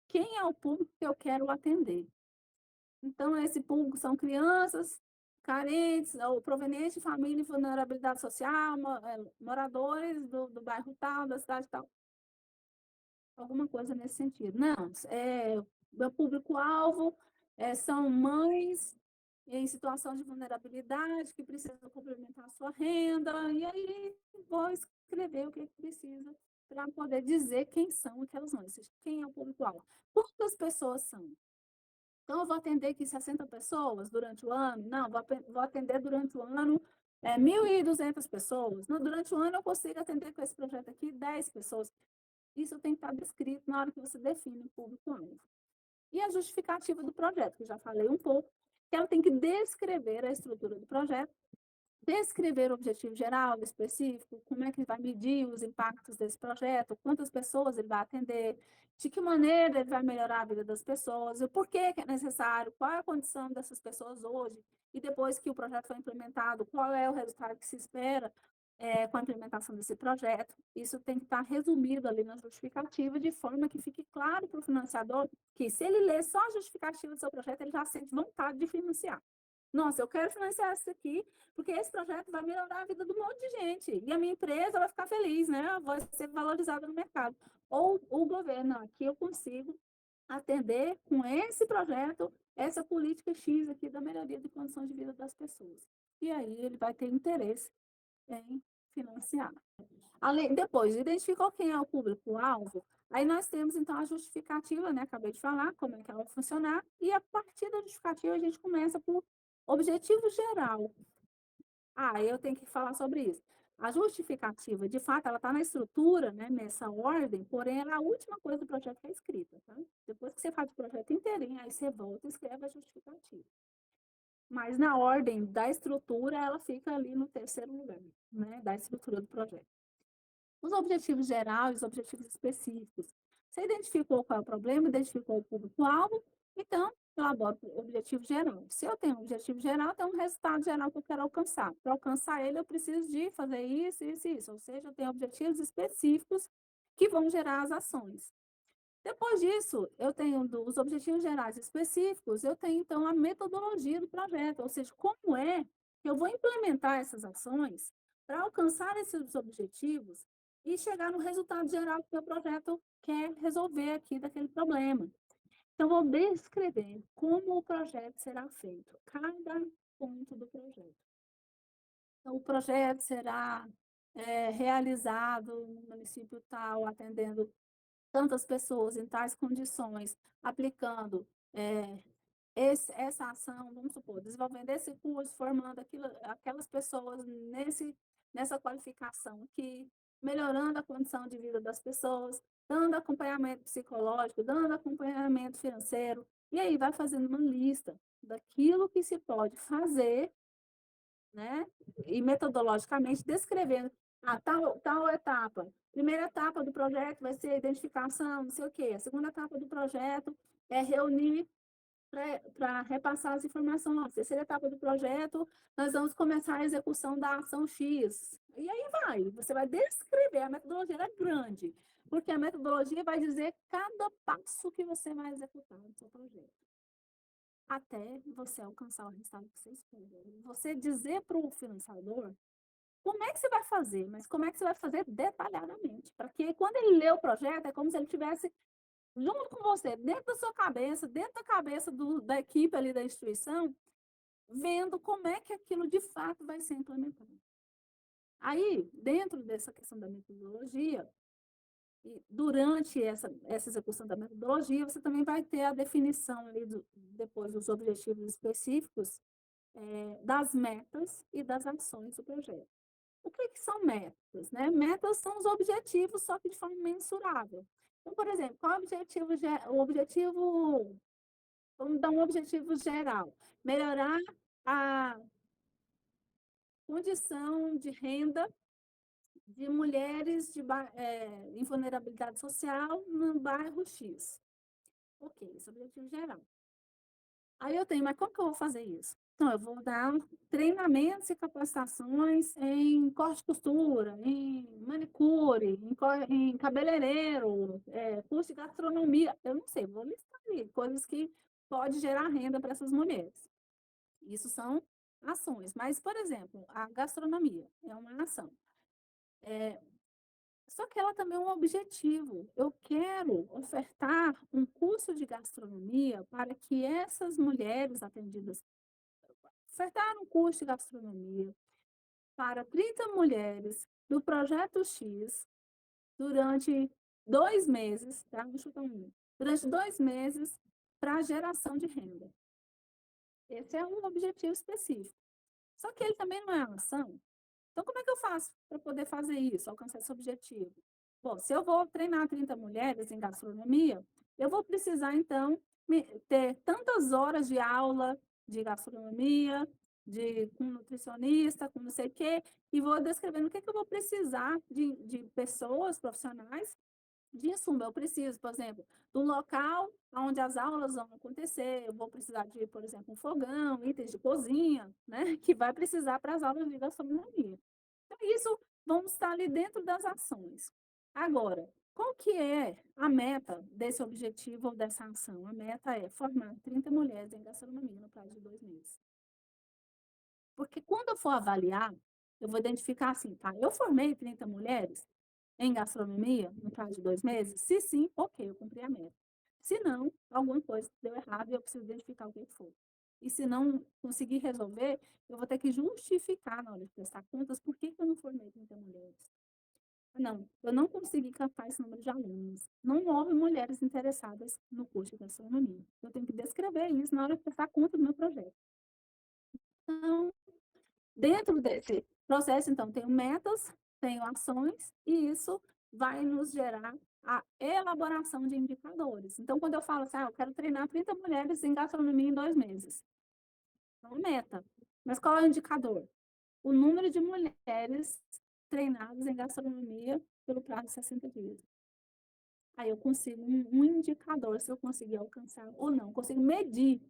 Quem é o público que eu quero atender? Então, esse público são crianças carentes ou provenientes de família em vulnerabilidade social, moradores do bairro tal, da cidade tal. Alguma coisa nesse sentido. Não, meu público-alvo são mães em situação de vulnerabilidade que precisam complementar a sua renda, e aí vou escrever o que precisa para poder dizer quem são aquelas mães, quem é o público-alvo. Quantas pessoas são? Então, eu vou atender aqui 60 pessoas durante o ano? Não, vou atender durante o ano 1.200 pessoas. Durante o ano, eu consigo atender com esse projeto aqui 10 pessoas. Isso tem que estar descrito na hora que você define o público-alvo. E a justificativa do projeto, que eu já falei um pouco, que ela tem que descrever a estrutura do projeto, descrever o objetivo geral, específico, como é que vai medir os impactos desse projeto, quantas pessoas ele vai atender, de que maneira ele vai melhorar a vida das pessoas, o porquê que é necessário, qual é a condição dessas pessoas hoje, e depois que o projeto foi implementado, qual é o resultado que se espera com a implementação desse projeto. Isso tem que estar resumido ali na justificativa, de forma que fique claro para o financiador que, se ele ler só a justificativa do seu projeto, ele já sente vontade de financiar. Nossa, eu quero financiar isso aqui, porque esse projeto vai melhorar a vida de um monte de gente. E a minha empresa vai ficar feliz, né? Vai ser valorizada no mercado. Ou o governo, aqui eu consigo atender com esse projeto, essa política X aqui da melhoria de condições de vida das pessoas. E aí ele vai ter interesse em financiar. Além, depois, identificou quem é o público-alvo, aí nós temos, então, a justificativa, né? Acabei de falar como é que ela vai funcionar, e a partir da justificativa a gente começa por objetivo geral. Eu tenho que falar sobre isso. A justificativa, de fato, ela está na estrutura, né, nessa ordem, porém, ela é a última coisa do projeto que é escrita, tá? Depois que você faz o projeto inteirinho, aí você volta e escreve a justificativa. Mas na ordem da estrutura, ela fica ali no terceiro lugar, né, da estrutura do projeto. Os objetivos gerais, os objetivos específicos. Você identificou qual é o problema, identificou o público-alvo, então elabora o objetivo geral. Se eu tenho um objetivo geral, tem um resultado geral que eu quero alcançar. Para alcançar ele, eu preciso de fazer isso, isso e isso. Ou seja, eu tenho objetivos específicos que vão gerar as ações. Depois disso, eu tenho os objetivos gerais específicos, eu tenho então a metodologia do projeto, ou seja, como é que eu vou implementar essas ações para alcançar esses objetivos e chegar no resultado geral que o meu projeto quer resolver aqui daquele problema. Então, vou descrever como o projeto será feito, cada ponto do projeto. Então, o projeto será realizado no município tal, atendendo tantas pessoas em tais condições, aplicando essa ação, vamos supor, desenvolvendo esse curso, formando aquelas pessoas nessa qualificação aqui, melhorando a condição de vida das pessoas, dando acompanhamento psicológico, dando acompanhamento financeiro, e aí vai fazendo uma lista daquilo que se pode fazer, né? E metodologicamente descrevendo tal etapa. Primeira etapa do projeto vai ser a identificação, não sei o quê. A segunda etapa do projeto é reunir para repassar as informações. A terceira etapa do projeto, nós vamos começar a execução da ação X. E aí vai, você vai descrever, a metodologia é grande, porque a metodologia vai dizer cada passo que você vai executar no seu projeto, até você alcançar o resultado que você espera. Você dizer para o financiador como é que você vai fazer, mas como é que você vai fazer detalhadamente, para que quando ele lê o projeto, é como se ele tivesse junto com você, dentro da sua cabeça, dentro da cabeça da equipe ali da instituição, vendo como é que aquilo de fato vai ser implementado. Aí, dentro dessa questão da metodologia, e durante essa execução da metodologia, você também vai ter a definição ali depois dos objetivos específicos, das metas e das ações do projeto. O que são metas, né? Metas são os objetivos, só que de forma mensurável. Então, por exemplo, qual é o objetivo, vamos dar um objetivo geral, melhorar a condição de renda de mulheres em vulnerabilidade social no bairro X. Ok, esse é o objetivo geral. Aí eu tenho, mas como que eu vou fazer isso? Então, eu vou dar treinamentos e capacitações em corte e costura, em manicure, em cabeleireiro, curso de gastronomia. Eu não sei, vou listar ali coisas que pode gerar renda para essas mulheres. Isso são ações. Mas, por exemplo, a gastronomia é uma ação. Só que ela também é um objetivo. Eu quero ofertar um curso de gastronomia para que essas mulheres atendidas ofertar um curso de gastronomia para 30 mulheres do Projeto X durante 2 meses, tá? Durante 2 meses para geração de renda. Esse é um objetivo específico. Só que ele também não é uma ação. Então, como é que eu faço para poder fazer isso, alcançar esse objetivo? Bom, se eu vou treinar 30 mulheres em gastronomia, eu vou precisar, então, ter tantas horas de aula de gastronomia, com nutricionista, com não sei o quê, e vou descrevendo o que, que eu vou precisar de pessoas profissionais de insumo. Eu preciso, por exemplo, do local onde as aulas vão acontecer, eu vou precisar de, por exemplo, um fogão, itens de cozinha, né, que vai precisar para as aulas de gastronomia. Então, isso vamos estar ali dentro das ações. Agora, qual que é a meta desse objetivo ou dessa ação? A meta é formar 30 mulheres em gastronomia no prazo de 2 meses. Porque quando eu for avaliar, eu vou identificar assim, tá? Eu formei 30 mulheres em gastronomia no prazo de 2 meses? Se sim, ok, eu cumpri a meta. Se não, alguma coisa deu errado e eu preciso identificar o que foi. E se não conseguir resolver, eu vou ter que justificar na hora de prestar contas por que eu não formei 30 mulheres. Não, eu não consegui captar esse número de alunos. Não houve mulheres interessadas no curso de gastronomia. Eu tenho que descrever isso na hora de prestar conta do meu projeto. Então, dentro desse processo, então, tenho metas, tenho ações, e isso vai nos gerar a elaboração de indicadores. Então, quando eu falo assim, eu quero treinar 30 mulheres em gastronomia em 2 meses, é uma meta. Mas qual é o indicador? O número de mulheres treinadas em gastronomia pelo prazo de 60 dias. Aí eu consigo um indicador se eu conseguir alcançar ou não, consigo medir,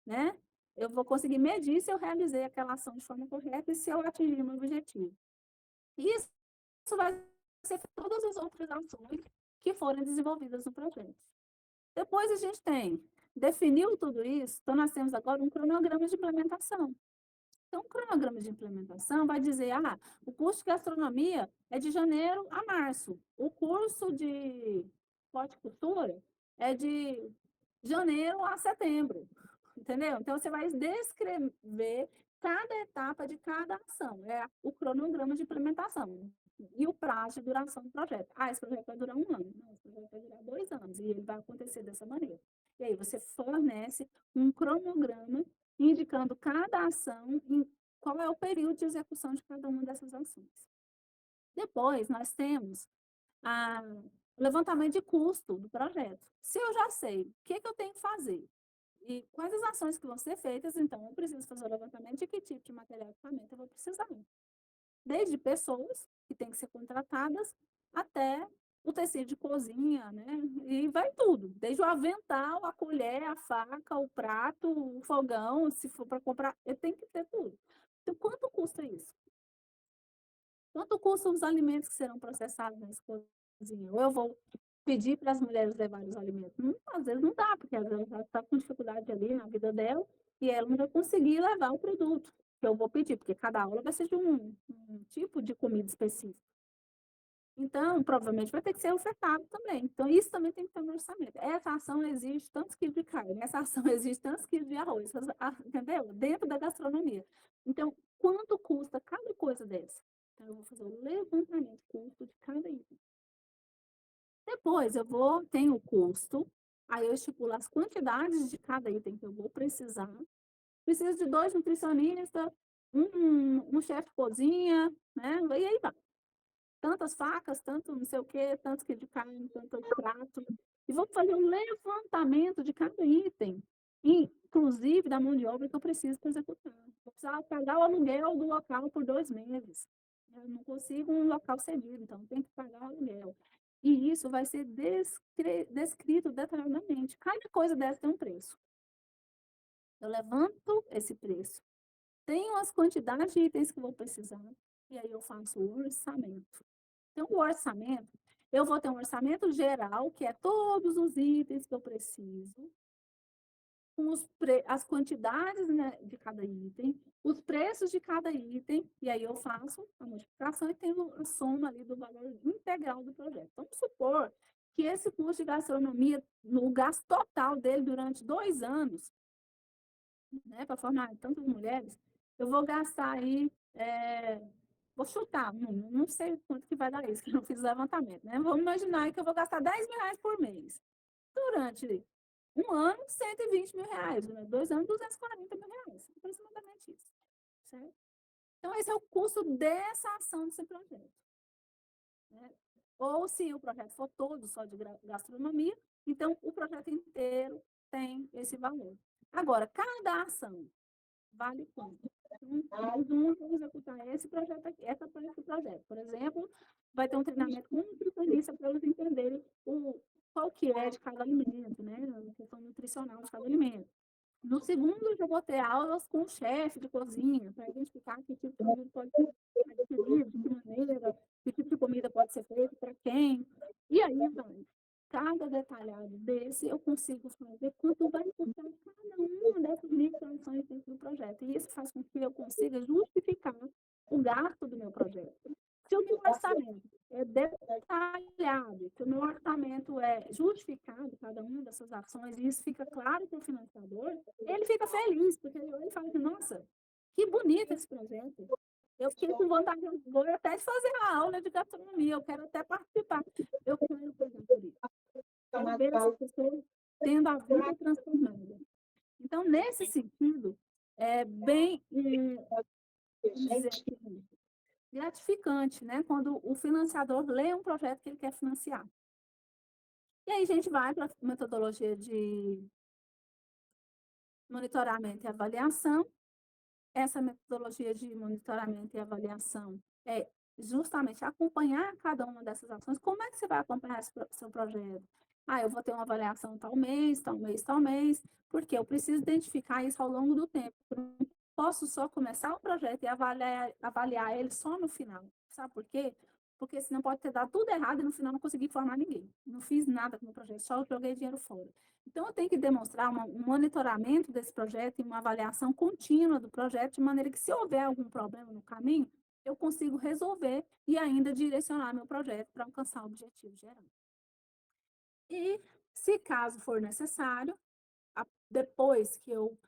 né? Eu vou conseguir medir se eu realizei aquela ação de forma correta e se eu atingir o meu objetivo. Isso vai ser todas as outras ações que forem desenvolvidas no projeto. Depois a gente tem, definiu tudo isso, então nós temos agora um cronograma de implementação. Então, o cronograma de implementação vai dizer, o curso de gastronomia é de janeiro a março. O curso de horticultura é de janeiro a setembro. Entendeu? Então, você vai descrever cada etapa de cada ação. É o cronograma de implementação. E o prazo de duração do projeto. Esse projeto vai durar 1 ano. Não, esse projeto vai durar 2 anos. E ele vai acontecer dessa maneira. E aí, você fornece um cronograma indicando cada ação e qual é o período de execução de cada uma dessas ações. Depois, nós temos o levantamento de custo do projeto. Se eu já sei o que, que eu tenho que fazer e quais as ações que vão ser feitas, então eu preciso fazer o levantamento de que tipo de material e equipamento eu vou precisar. Desde pessoas que têm que ser contratadas até o tecido de cozinha, né? E vai tudo, desde o avental, a colher, a faca, o prato, o fogão, se for para comprar, eu tenho que ter tudo. Então, quanto custa isso? Quanto custam os alimentos que serão processados nessa cozinha? Ou eu vou pedir para as mulheres levarem os alimentos? Não, às vezes não dá, porque às vezes ela está com dificuldade ali na vida dela e ela não vai conseguir levar o produto que eu vou pedir, porque cada aula vai ser de um tipo de comida específico. Então, provavelmente vai ter que ser ofertado também. Então, isso também tem que ter no orçamento. Essa ação exige tantos quilos de carne, essa ação exige tantos quilos de arroz, entendeu? Dentro da gastronomia. Então, quanto custa cada coisa dessa? Então, eu vou fazer o levantamento custo de cada item. Depois, tenho o custo, aí eu estipulo as quantidades de cada item que eu vou precisar. Preciso de 2 nutricionistas, um chefe de cozinha, né? E aí vai tantas facas, tanto não sei o quê, tantos quilos de carne, tanto prato. E vamos fazer um levantamento de cada item, inclusive da mão de obra que eu preciso para executar. Vou precisar pagar o aluguel do local por 2 meses. Eu não consigo um local cedido, então tem que pagar o aluguel. E isso vai ser descrito detalhadamente. Cada coisa dessa tem um preço. Eu levanto esse preço. Tenho as quantidades de itens que vou precisar. E aí eu faço o orçamento. Então, o orçamento, eu vou ter um orçamento geral, que é todos os itens que eu preciso, com as quantidades, né, de cada item, os preços de cada item, e aí eu faço a multiplicação e tenho a soma ali do valor integral do projeto. Vamos supor que esse curso de gastronomia, no gasto total dele durante 2 anos, né, para formar tantas mulheres, eu vou gastar aí, vou chutar, não sei quanto que vai dar isso, que eu não fiz o levantamento, né? Vamos imaginar que eu vou gastar 10 mil reais por mês. Durante 1 ano, 120 mil reais. Durante 2 anos, 240 mil reais. Aproximadamente isso. Certo? Então, esse é o custo dessa ação desse projeto. Né? Ou se o projeto for todo só de gastronomia, então o projeto inteiro tem esse valor. Agora, cada ação vale quanto? Mais um para executar esse projeto aqui, essa parte do projeto. Por exemplo, vai ter um treinamento com um nutricionista para eles entenderem qual que é de cada alimento, né? A questão nutricional de cada alimento. No segundo, eu já vou ter aulas com o chefe de cozinha, para identificar que tipo de comida pode ser adquirido, de que maneira, que tipo de comida pode ser feito, para quem. E aí, vai. Cada detalhado desse, eu consigo fazer quanto vai custar cada uma dessas microações dentro do projeto. E isso faz com que eu consiga justificar o gasto do meu projeto. Se o meu orçamento é detalhado, se o meu orçamento é justificado, cada uma dessas ações, e isso fica claro para o financiador, ele fica feliz, porque ele olha e fala assim, nossa, que bonito esse projeto. Eu fiquei com vontade, eu vou até de fazer a aula de gastronomia, eu quero até participar. Eu quero fazer por isso. Quero ver essa pessoa tendo a vida transformada. Então, nesse sentido, é bem, vamos dizer assim, gratificante, né? Quando o financiador lê um projeto que ele quer financiar. E aí a gente vai para a metodologia de monitoramento e avaliação. Essa metodologia de monitoramento e avaliação é justamente acompanhar cada uma dessas ações. Como é que você vai acompanhar esse seu projeto? Ah, eu vou ter uma avaliação tal mês, tal mês, tal mês, porque eu preciso identificar isso ao longo do tempo. Eu não posso só começar o projeto e avaliar ele só no final. Sabe por quê? Porque senão pode ter dado tudo errado e no final não consegui formar ninguém. Não fiz nada com o meu projeto, só joguei dinheiro fora. Então, eu tenho que demonstrar um monitoramento desse projeto e uma avaliação contínua do projeto, de maneira que, se houver algum problema no caminho, eu consigo resolver e ainda direcionar meu projeto para alcançar o objetivo geral. E, se caso for necessário, depois que eu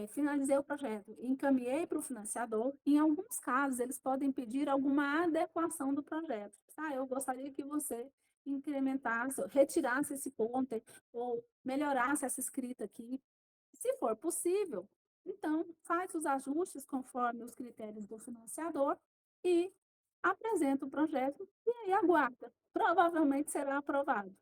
finalizei o projeto e encaminhei para o financiador, em alguns casos, eles podem pedir alguma adequação do projeto. Ah, eu gostaria que você incrementasse, retirasse esse ponto, ou melhorasse essa escrita aqui. Se for possível, então faz os ajustes conforme os critérios do financiador e apresenta o projeto e aí aguarda. Provavelmente será aprovado.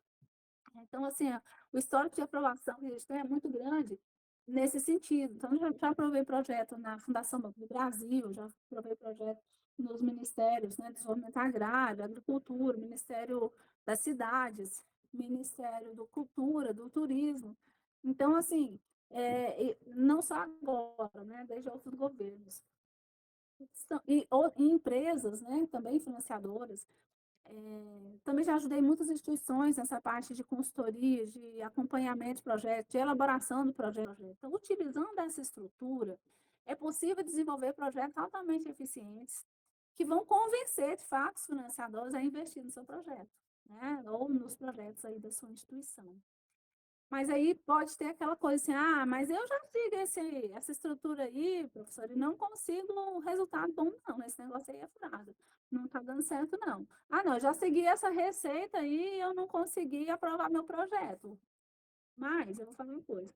Então, assim, o histórico de aprovação que a gente tem é muito grande nesse sentido. Então, já aprovei projeto na Fundação Banco do Brasil, já aprovei projeto nos ministérios, né, Desenvolvimento Agrário, Agricultura, Ministério das Cidades, Ministério da Cultura, do Turismo. Então, assim, não só agora, né, desde outros governos. E empresas, né, também financiadoras, também já ajudei muitas instituições nessa parte de consultoria, de acompanhamento de projetos, de elaboração do projeto. Então, utilizando essa estrutura, é possível desenvolver projetos altamente eficientes que vão convencer, de fato, os financiadores a investir no seu projeto, né? Ou nos projetos aí da sua instituição. Mas aí pode ter aquela coisa assim, ah, mas eu já sigo essa estrutura aí, professor, e não consigo um resultado bom, não. Esse negócio aí é furado. Não está dando certo, não. Ah, não, eu já segui essa receita aí e eu não consegui aprovar meu projeto. Mas eu vou falar uma coisa.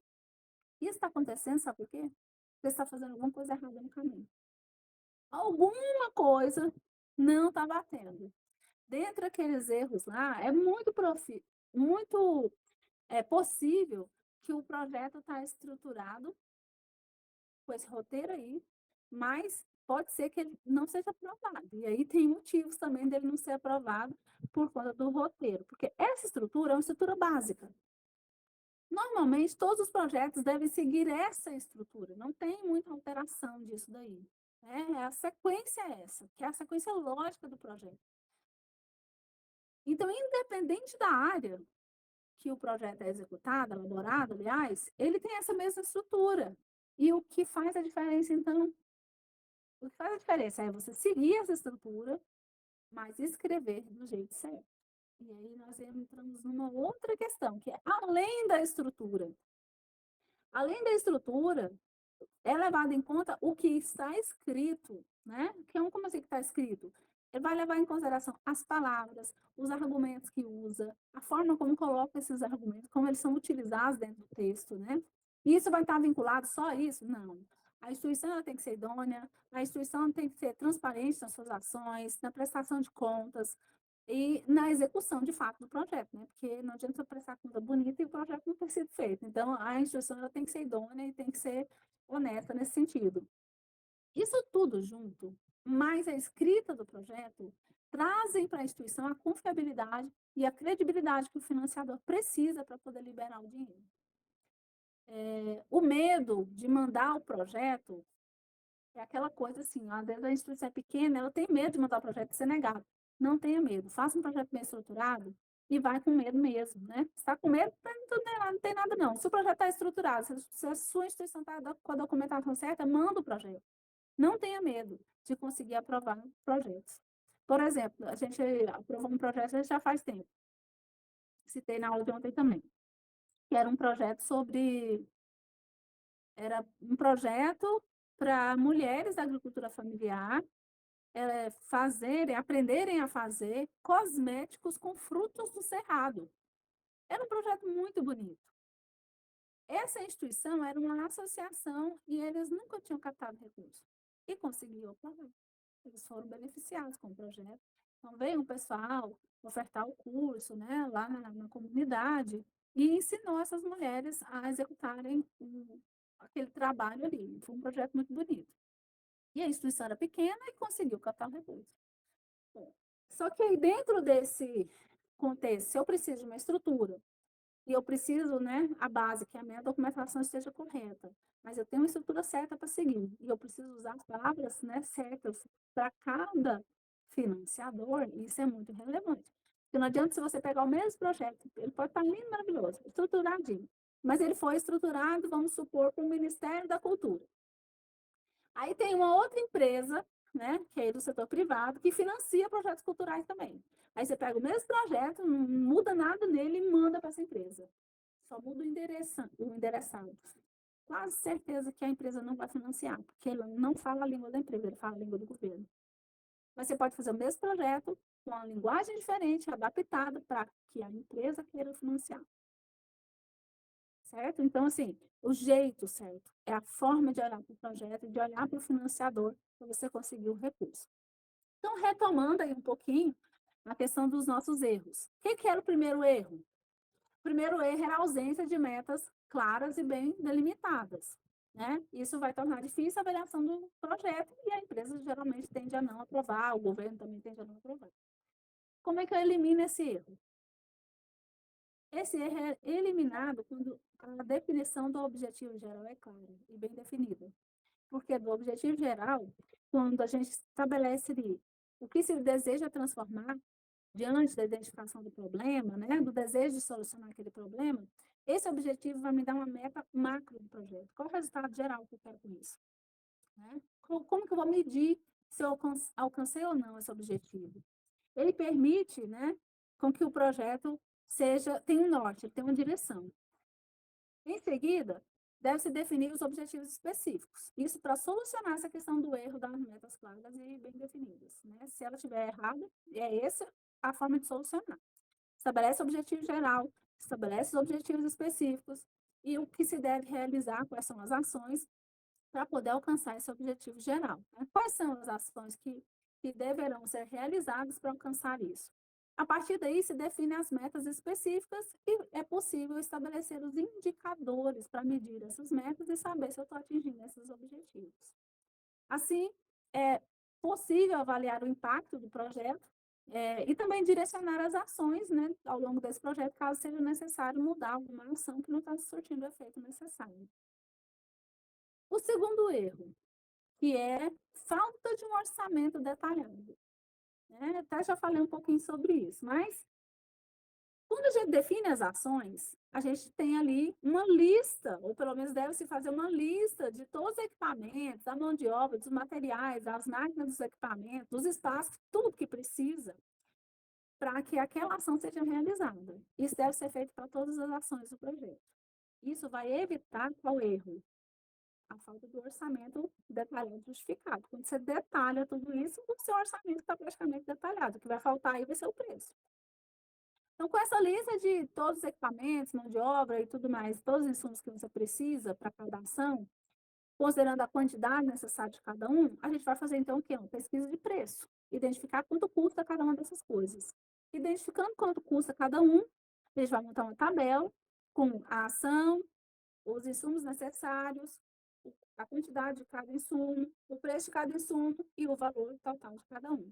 Isso está acontecendo, sabe por quê? Você está fazendo alguma coisa errada no caminho. Alguma coisa não está batendo. Dentre aqueles erros lá, é muito possível que o projeto está estruturado com esse roteiro aí, mas pode ser que ele não seja aprovado. E aí tem motivos também dele não ser aprovado por conta do roteiro, porque essa estrutura é uma estrutura básica. Normalmente, todos os projetos devem seguir essa estrutura, não tem muita alteração disso daí. A sequência é essa, que é a sequência lógica do projeto. Então, independente da área que o projeto é executado, elaborado, aliás, ele tem essa mesma estrutura. E o que faz a diferença, então, o que faz a diferença é você seguir essa estrutura, mas escrever do jeito certo. E aí nós entramos numa outra questão, que é além da estrutura. Além da estrutura, é levado em conta o que está escrito, né? Como assim que está escrito? Ele vai levar em consideração as palavras, os argumentos que usa, a forma como coloca esses argumentos, como eles são utilizados dentro do texto, né? E isso vai estar vinculado só a isso? Não. A instituição ela tem que ser idônea, a instituição tem que ser transparente nas suas ações, na prestação de contas, e na execução, de fato, do projeto, né? Porque não adianta você prestar conta bonita e o projeto não ter sido feito. Então, a instituição ela tem que ser idônea e tem que ser honesta nesse sentido. Isso tudo junto, mais a escrita do projeto, trazem para a instituição a confiabilidade e a credibilidade que o financiador precisa para poder liberar o dinheiro. O medo de mandar o projeto é aquela coisa assim, às vezes a instituição é pequena, ela tem medo de mandar o projeto e ser negado. Não tenha medo, faça um projeto bem estruturado e vai com medo mesmo, né? Se está com medo, não tem nada não. Se o projeto está estruturado, se a sua instituição está com a documentação certa, manda o projeto. Não tenha medo de conseguir aprovar projetos. Por exemplo, a gente aprovou um projeto já faz tempo, citei na aula de ontem também, que era um projeto era um projeto para mulheres da agricultura familiar aprenderem a fazer cosméticos com frutos do cerrado. Era um projeto muito bonito. Essa instituição era uma associação e eles nunca tinham captado recursos. E conseguiu aprovar. Eles foram beneficiados com o projeto. Então, veio um pessoal ofertar o curso, né, lá na comunidade e ensinou essas mulheres a executarem aquele trabalho ali. Foi um projeto muito bonito. E a instituição era pequena e conseguiu captar recursos. Só que aí dentro desse contexto, se eu preciso de uma estrutura, e eu preciso, né, a base, que a minha documentação esteja correta, mas eu tenho uma estrutura certa para seguir, e eu preciso usar as palavras, né, certas para cada financiador, isso é muito relevante. Porque não adianta se você pegar o mesmo projeto, ele pode estar lindo, maravilhoso, estruturadinho, mas ele foi estruturado, vamos supor, para o Ministério da Cultura. Aí tem uma outra empresa, né, que é do setor privado, que financia projetos culturais também. Aí você pega o mesmo projeto, não muda nada nele e manda para essa empresa. Só muda o endereçado. Quase certeza que a empresa não vai financiar, porque ele não fala a língua da empresa, ele fala a língua do governo. Mas você pode fazer o mesmo projeto com uma linguagem diferente, adaptada para que a empresa queira financiar. Certo? Então, assim, o jeito certo é a forma de olhar para o projeto, de olhar para o financiador, para você conseguir o recurso. Então, retomando aí um pouquinho a questão dos nossos erros. O que era o primeiro erro? O primeiro erro era a ausência de metas claras e bem delimitadas. Né? Isso vai tornar difícil a avaliação do projeto e a empresa geralmente tende a não aprovar, o governo também tende a não aprovar. Como é que eu elimino esse erro? Esse erro é eliminado quando a definição do objetivo geral é clara e bem definida. Porque do objetivo geral, quando a gente estabelece ali o que se deseja transformar diante da identificação do problema, né, do desejo de solucionar aquele problema, esse objetivo vai me dar uma meta macro do projeto. Qual é o resultado geral que eu quero com isso? Né? Como que eu vou medir se eu alcancei ou não esse objetivo? Ele permite, né, com que o projeto tenha um norte, tenha uma direção. Em seguida, deve-se definir os objetivos específicos. Isso para solucionar essa questão do erro das metas claras e bem definidas. Né? Se ela estiver errada, é essa a forma de solucionar. Estabelece o objetivo geral, estabelece os objetivos específicos e o que se deve realizar, quais são as ações para poder alcançar esse objetivo geral. Né? Quais são as ações que deverão ser realizadas para alcançar isso? A partir daí, se define as metas específicas e é possível estabelecer os indicadores para medir essas metas e saber se eu estou atingindo esses objetivos. Assim, é possível avaliar o impacto do projeto e também direcionar as ações, né, ao longo desse projeto, caso seja necessário mudar alguma ação que não está surtindo o efeito necessário. O segundo erro, que é falta de um orçamento detalhado. Né? Até já falei um pouquinho sobre isso, mas quando a gente define as ações, a gente tem ali uma lista, ou pelo menos deve-se fazer uma lista de todos os equipamentos, da mão de obra, dos materiais, das máquinas dos equipamentos, dos espaços, tudo que precisa para que aquela ação seja realizada. Isso deve ser feito para todas as ações do projeto. Isso vai evitar qual erro? A falta do orçamento detalhado justificado. Quando você detalha tudo isso, o seu orçamento está praticamente detalhado. O que vai faltar aí vai ser o preço. Então, com essa lista de todos os equipamentos, mão de obra e tudo mais, todos os insumos que você precisa para cada ação, considerando a quantidade necessária de cada um, a gente vai fazer então o quê? Uma pesquisa de preço. Identificar quanto custa cada uma dessas coisas. Identificando quanto custa cada um, a gente vai montar uma tabela com a ação, os insumos necessários, a quantidade de cada insumo, o preço de cada insumo e o valor total de cada um.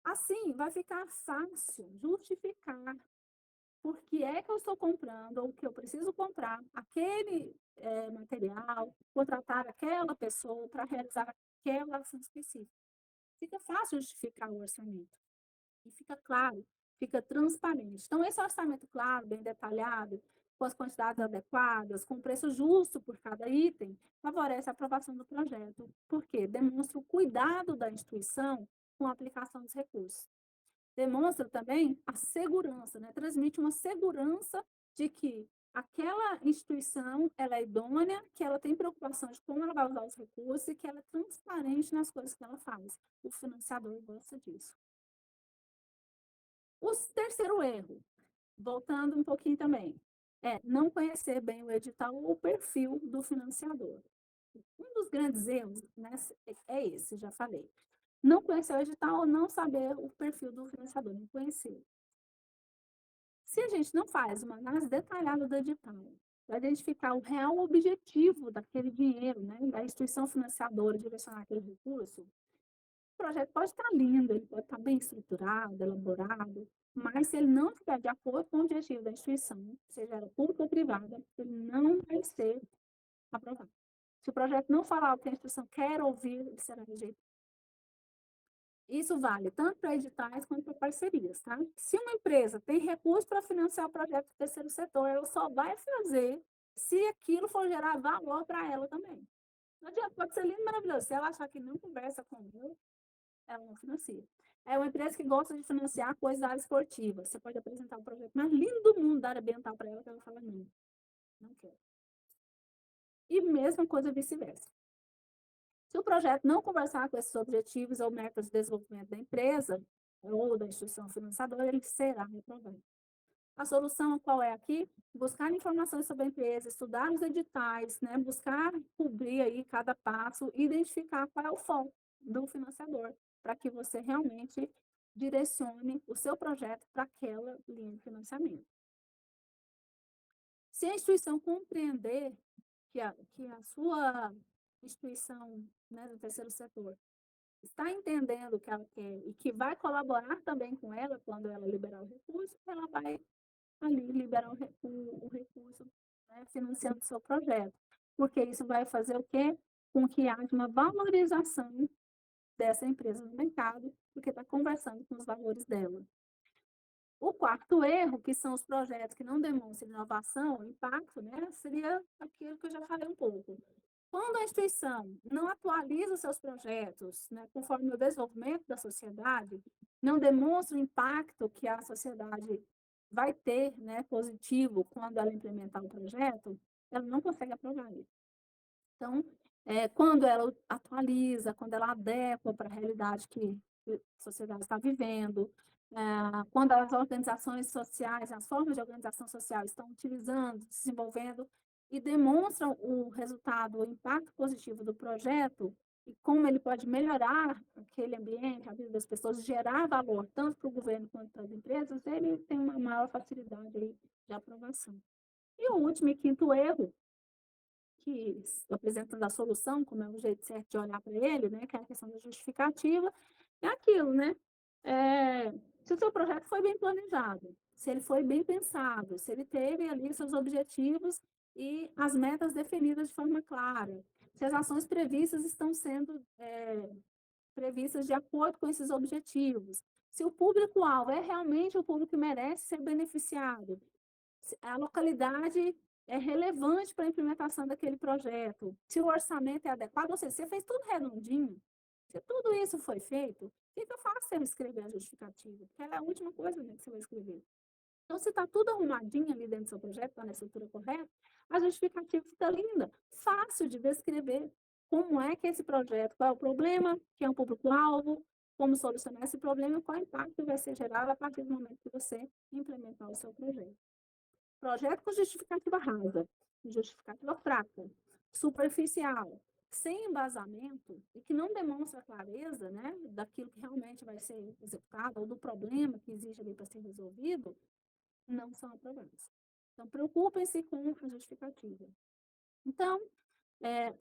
Assim, vai ficar fácil justificar por que é que eu estou comprando ou que eu preciso comprar aquele material, contratar aquela pessoa para realizar aquela ação específica. Fica fácil justificar o orçamento. E fica claro, fica transparente. Então, esse orçamento claro, bem detalhado, com as quantidades adequadas, com o preço justo por cada item, favorece a aprovação do projeto, porque demonstra o cuidado da instituição com a aplicação dos recursos. Demonstra também a segurança, né? Transmite uma segurança de que aquela instituição ela é idônea, que ela tem preocupação de como ela vai usar os recursos e que ela é transparente nas coisas que ela faz. O financiador gosta disso. O terceiro erro, voltando um pouquinho também, é não conhecer bem o edital ou o perfil do financiador. Um dos grandes erros, né, é esse, já falei. Não conhecer o edital ou não saber o perfil do financiador, não conhecer. Se a gente não faz uma análise detalhada do edital, para identificar o real objetivo daquele dinheiro, né, da instituição financiadora direcionar aquele recurso, o projeto pode estar lindo, ele pode estar bem estruturado, elaborado, mas se ele não estiver de acordo com o objetivo da instituição, seja ela pública ou privada, ele não vai ser aprovado. Se o projeto não falar o que a instituição quer ouvir, ele será rejeitado. Isso vale tanto para editais quanto para parcerias, tá? Se uma empresa tem recurso para financiar o projeto do terceiro setor, ela só vai fazer se aquilo for gerar valor para ela também. Não adianta, pode ser lindo e maravilhoso. Se ela achar que não conversa com ela não financia. É uma empresa que gosta de financiar coisas da área esportiva. Você pode apresentar o projeto mais lindo do mundo da área ambiental para ela, que ela fala, não, não quero. E mesma coisa vice-versa. Se o projeto não conversar com esses objetivos ou metas de desenvolvimento da empresa ou da instituição financiadora, ele será reprovado. A solução qual é aqui? Buscar informações sobre a empresa, estudar os editais, né? Buscar cobrir aí cada passo e identificar qual é o foco do financiador, para que você realmente direcione o seu projeto para aquela linha de financiamento. Se a instituição compreender que a sua instituição, né, do terceiro setor está entendendo o que ela quer e que vai colaborar também com ela quando ela liberar o recurso, ela vai ali liberar o recurso, né, financiando o seu projeto. Porque isso vai fazer o quê? Com que haja uma valorização dessa empresa no mercado, porque está conversando com os valores dela. O quarto erro, que são os projetos que não demonstram inovação, impacto, né, seria aquilo que eu já falei um pouco. Quando a instituição não atualiza os seus projetos, né, conforme o desenvolvimento da sociedade, não demonstra o impacto que a sociedade vai ter, né, positivo quando ela implementar o projeto, ela não consegue aprovar isso. Então, quando ela atualiza, quando ela adequa para a realidade que a sociedade está vivendo, quando as organizações sociais, as formas de organização social estão utilizando, desenvolvendo e demonstram o resultado, o impacto positivo do projeto e como ele pode melhorar aquele ambiente, a vida das pessoas, gerar valor tanto para o governo quanto para as empresas, ele tem uma maior facilidade aí de aprovação. E o último e quinto erro, que apresentando a solução, como é o jeito certo de olhar para ele, né, que é a questão da justificativa, é aquilo, né? Se o seu projeto foi bem planejado, se ele foi bem pensado, se ele teve ali seus objetivos e as metas definidas de forma clara, se as ações previstas estão sendo previstas de acordo com esses objetivos, se o público-alvo é realmente o público que merece ser beneficiado, a localidade é relevante para a implementação daquele projeto, se o orçamento é adequado, ou seja, você fez tudo redondinho, se tudo isso foi feito, fica fácil você escrever a justificativa, porque ela é a última coisa que você vai escrever. Então, se está tudo arrumadinho ali dentro do seu projeto, está na estrutura correta, a justificativa fica linda, fácil de descrever como é que esse projeto, qual é o problema, quem é o público-alvo, como solucionar esse problema e qual impacto vai ser gerado a partir do momento que você implementar o seu projeto. Projeto com justificativa rasa, justificativa fraca, superficial, sem embasamento e que não demonstra clareza, né, daquilo que realmente vai ser executado ou do problema que existe ali para ser resolvido, não são aprovados. Então, preocupem-se com a justificativa. Então, é,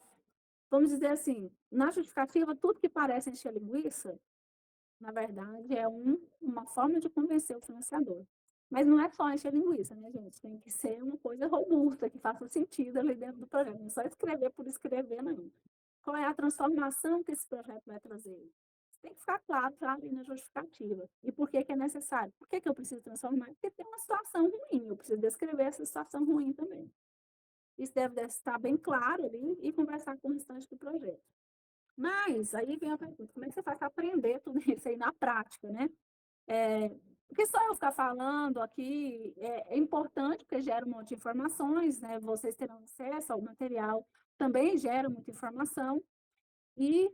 vamos dizer assim, na justificativa, tudo que parece encher linguiça, na verdade, é uma forma de convencer o financiador. Mas não é só encher linguiça, né, gente? Tem que ser uma coisa robusta, que faça sentido ali dentro do projeto. Não é só escrever por escrever, não. Qual é a transformação que esse projeto vai trazer? Tem que ficar claro já ali na justificativa. E por que que é necessário? Por que que eu preciso transformar? Porque tem uma situação ruim, eu preciso descrever essa situação ruim também. Isso deve estar bem claro ali e conversar com o restante do projeto. Mas, aí vem a pergunta, como é que você faz para aprender tudo isso aí na prática, né? Porque só eu ficar falando aqui é importante, porque gera um monte de informações, né? Vocês terão acesso ao material, também gera muita informação, e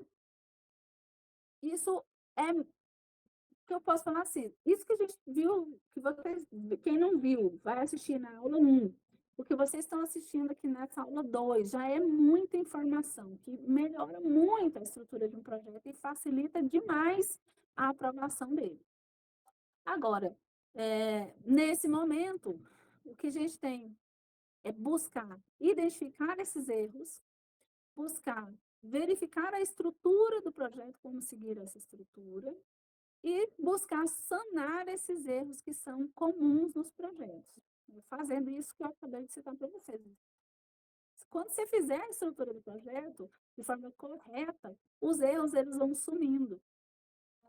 isso é que eu posso falar assim, isso que a gente viu, que vocês, quem não viu, vai assistir na aula 1, o que vocês estão assistindo aqui nessa aula 2, já é muita informação, que melhora muito a estrutura de um projeto e facilita demais a aprovação dele. Agora, nesse momento, o que a gente tem é buscar identificar esses erros, buscar verificar a estrutura do projeto, como seguir essa estrutura, e buscar sanar esses erros que são comuns nos projetos. Fazendo isso que eu acabei de citar para vocês. Quando você fizer a estrutura do projeto de forma correta, os erros eles vão sumindo,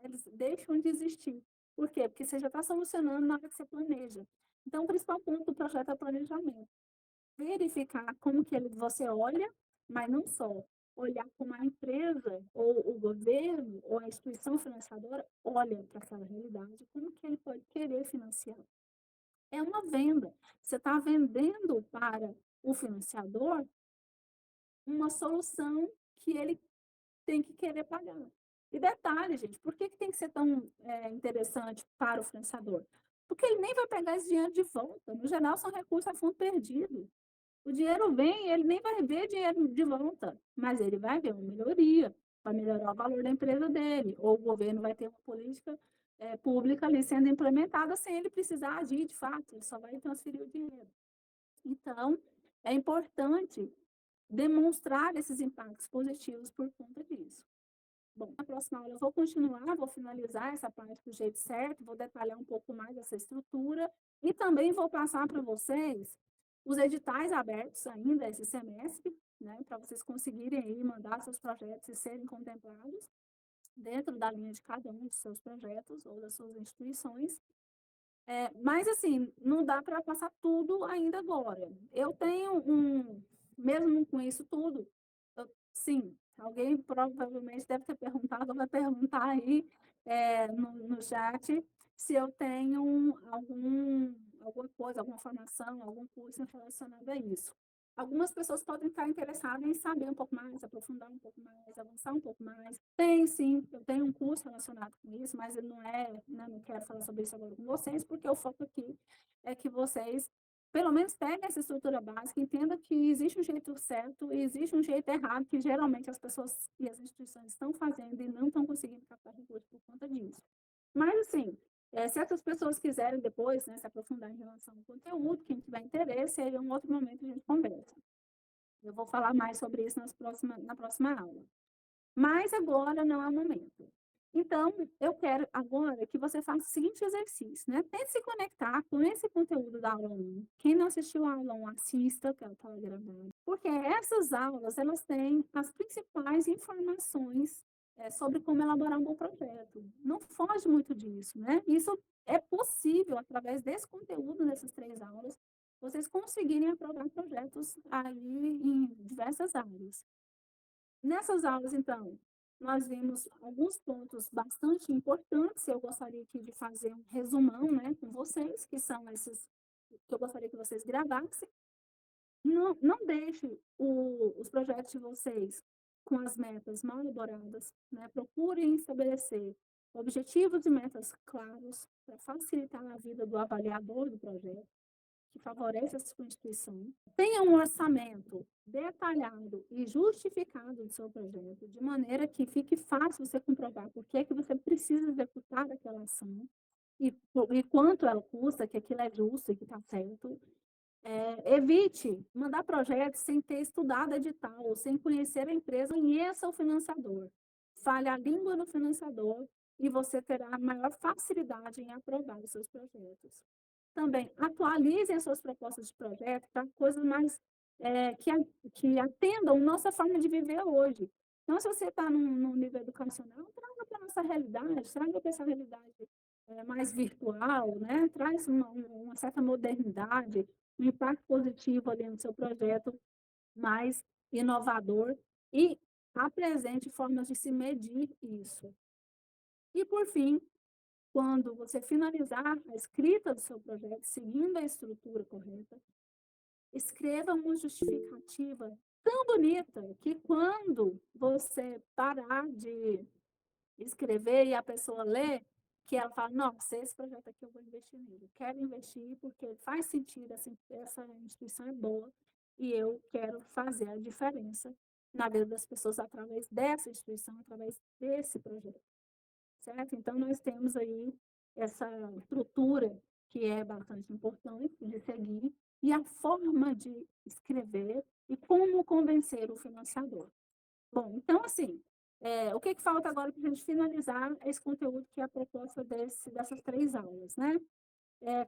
eles deixam de existir. Por quê? Porque você já está solucionando na hora que você planeja. Então, o principal ponto do projeto é o planejamento. Verificar como que você olha, mas não só olhar como a empresa, ou o governo, ou a instituição financiadora olha para aquela realidade, como que ele pode querer financiar. É uma venda. Você está vendendo para o financiador uma solução que ele tem que querer pagar. E detalhe, gente, por que tem que ser tão interessante para o financiador? Porque ele nem vai pegar esse dinheiro de volta. No geral, são recursos a fundo perdido. O dinheiro vem, ele nem vai ver dinheiro de volta, mas ele vai ver uma melhoria, vai melhorar o valor da empresa dele, ou o governo vai ter uma política pública ali sendo implementada sem ele precisar agir de fato, ele só vai transferir o dinheiro. Então, é importante demonstrar esses impactos positivos por conta disso. Bom, na próxima aula eu vou continuar, vou finalizar essa parte do jeito certo, vou detalhar um pouco mais essa estrutura e também vou passar para vocês os editais abertos ainda esse semestre, né, para vocês conseguirem aí mandar seus projetos e serem contemplados dentro da linha de cada um dos seus projetos ou das suas instituições. Mas, assim, não dá para passar tudo ainda agora. Eu tenho mesmo com isso tudo, sim, alguém provavelmente deve ter perguntado, ou vai perguntar aí no chat se eu tenho alguma coisa, alguma formação, algum curso relacionado a isso. Algumas pessoas podem estar interessadas em saber um pouco mais, aprofundar um pouco mais, avançar um pouco mais. Tem, sim, eu tenho um curso relacionado com isso, mas ele não é, né, não quero falar sobre isso agora com vocês, porque o foco aqui é que vocês, pelo menos, peguem essa estrutura básica, entendam que existe um jeito certo e existe um jeito errado, que geralmente as pessoas e as instituições estão fazendo e não estão conseguindo captar recursos por conta disso. Mas, assim, se essas pessoas quiserem depois, né, se aprofundar em relação ao conteúdo, quem tiver interesse, aí é um outro momento a gente conversa. Eu vou falar mais sobre isso na próxima aula. Mas agora não é o momento. Então, eu quero agora que você faça o seguinte exercício, né? Tente se conectar com esse conteúdo da aula 1. Quem não assistiu a aula 1, assista, que ela está gravada. Porque essas aulas, elas têm as principais informações sobre como elaborar um bom projeto. Não foge muito disso, né? Isso é possível, através desse conteúdo dessas 3 aulas, vocês conseguirem aprovar projetos aí em diversas áreas. Nessas aulas, então, nós vimos alguns pontos bastante importantes. Eu gostaria aqui de fazer um resumão, né, com vocês, que são esses que eu gostaria que vocês gravassem. Não deixe os projetos de vocês com as metas mal elaboradas, né? Procurem estabelecer objetivos e metas claros para facilitar a vida do avaliador do projeto, que favorece a sua instituição. Tenha um orçamento detalhado e justificado do seu projeto, de maneira que fique fácil você comprovar por que é que você precisa executar aquela ação e quanto ela custa, que aquilo é justo e que está certo. Evite mandar projetos sem ter estudado edital, ou sem conhecer a empresa, conheça o financiador. Fale a língua do financiador e você terá maior facilidade em aprovar os seus projetos. Também atualizem as suas propostas de projeto para coisas mais que atendam nossa forma de viver hoje. Então, se você está num nível educacional, traga para a nossa realidade, traga para essa realidade mais virtual, né? Traz uma certa modernidade, um impacto positivo ali no seu projeto, mais inovador, e apresente formas de se medir isso. E, por fim, quando você finalizar a escrita do seu projeto, seguindo a estrutura correta, escreva uma justificativa tão bonita que quando você parar de escrever e a pessoa lê, que ela fala, nossa, esse projeto aqui eu vou investir nele. Quero investir porque faz sentido, essa instituição é boa e eu quero fazer a diferença na vida das pessoas através dessa instituição, através desse projeto, certo? Então, nós temos aí essa estrutura que é bastante importante de seguir e a forma de escrever e como convencer o financiador. Bom, então, assim, o que falta agora para a gente finalizar esse conteúdo que é a proposta dessas 3 aulas, né?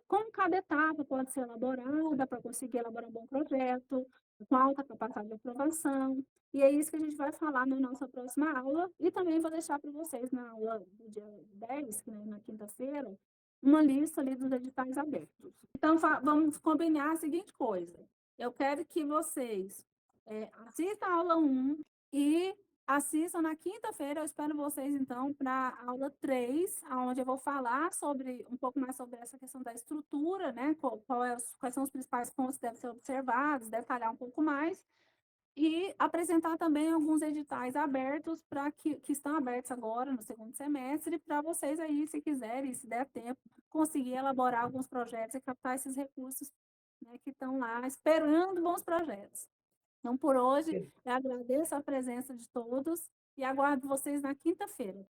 Como cada etapa pode ser elaborada para conseguir elaborar um bom projeto, com alta capacidade de aprovação. E é isso que a gente vai falar na nossa próxima aula. E também vou deixar para vocês na aula do dia 10, que é na quinta-feira, uma lista ali dos editais abertos. Então, vamos combinar a seguinte coisa. Eu quero que vocês assistam a aula 1 e assistam na quinta-feira. Eu espero vocês, então, para a aula 3, onde eu vou falar um pouco mais sobre essa questão da estrutura, né? Quais são os principais pontos que devem ser observados, detalhar um pouco mais, e apresentar também alguns editais abertos que estão abertos agora no segundo semestre, para vocês aí, se quiserem, se der tempo, conseguir elaborar alguns projetos e captar esses recursos, né, que estão lá esperando bons projetos. Então, por hoje, eu agradeço a presença de todos e aguardo vocês na quinta-feira.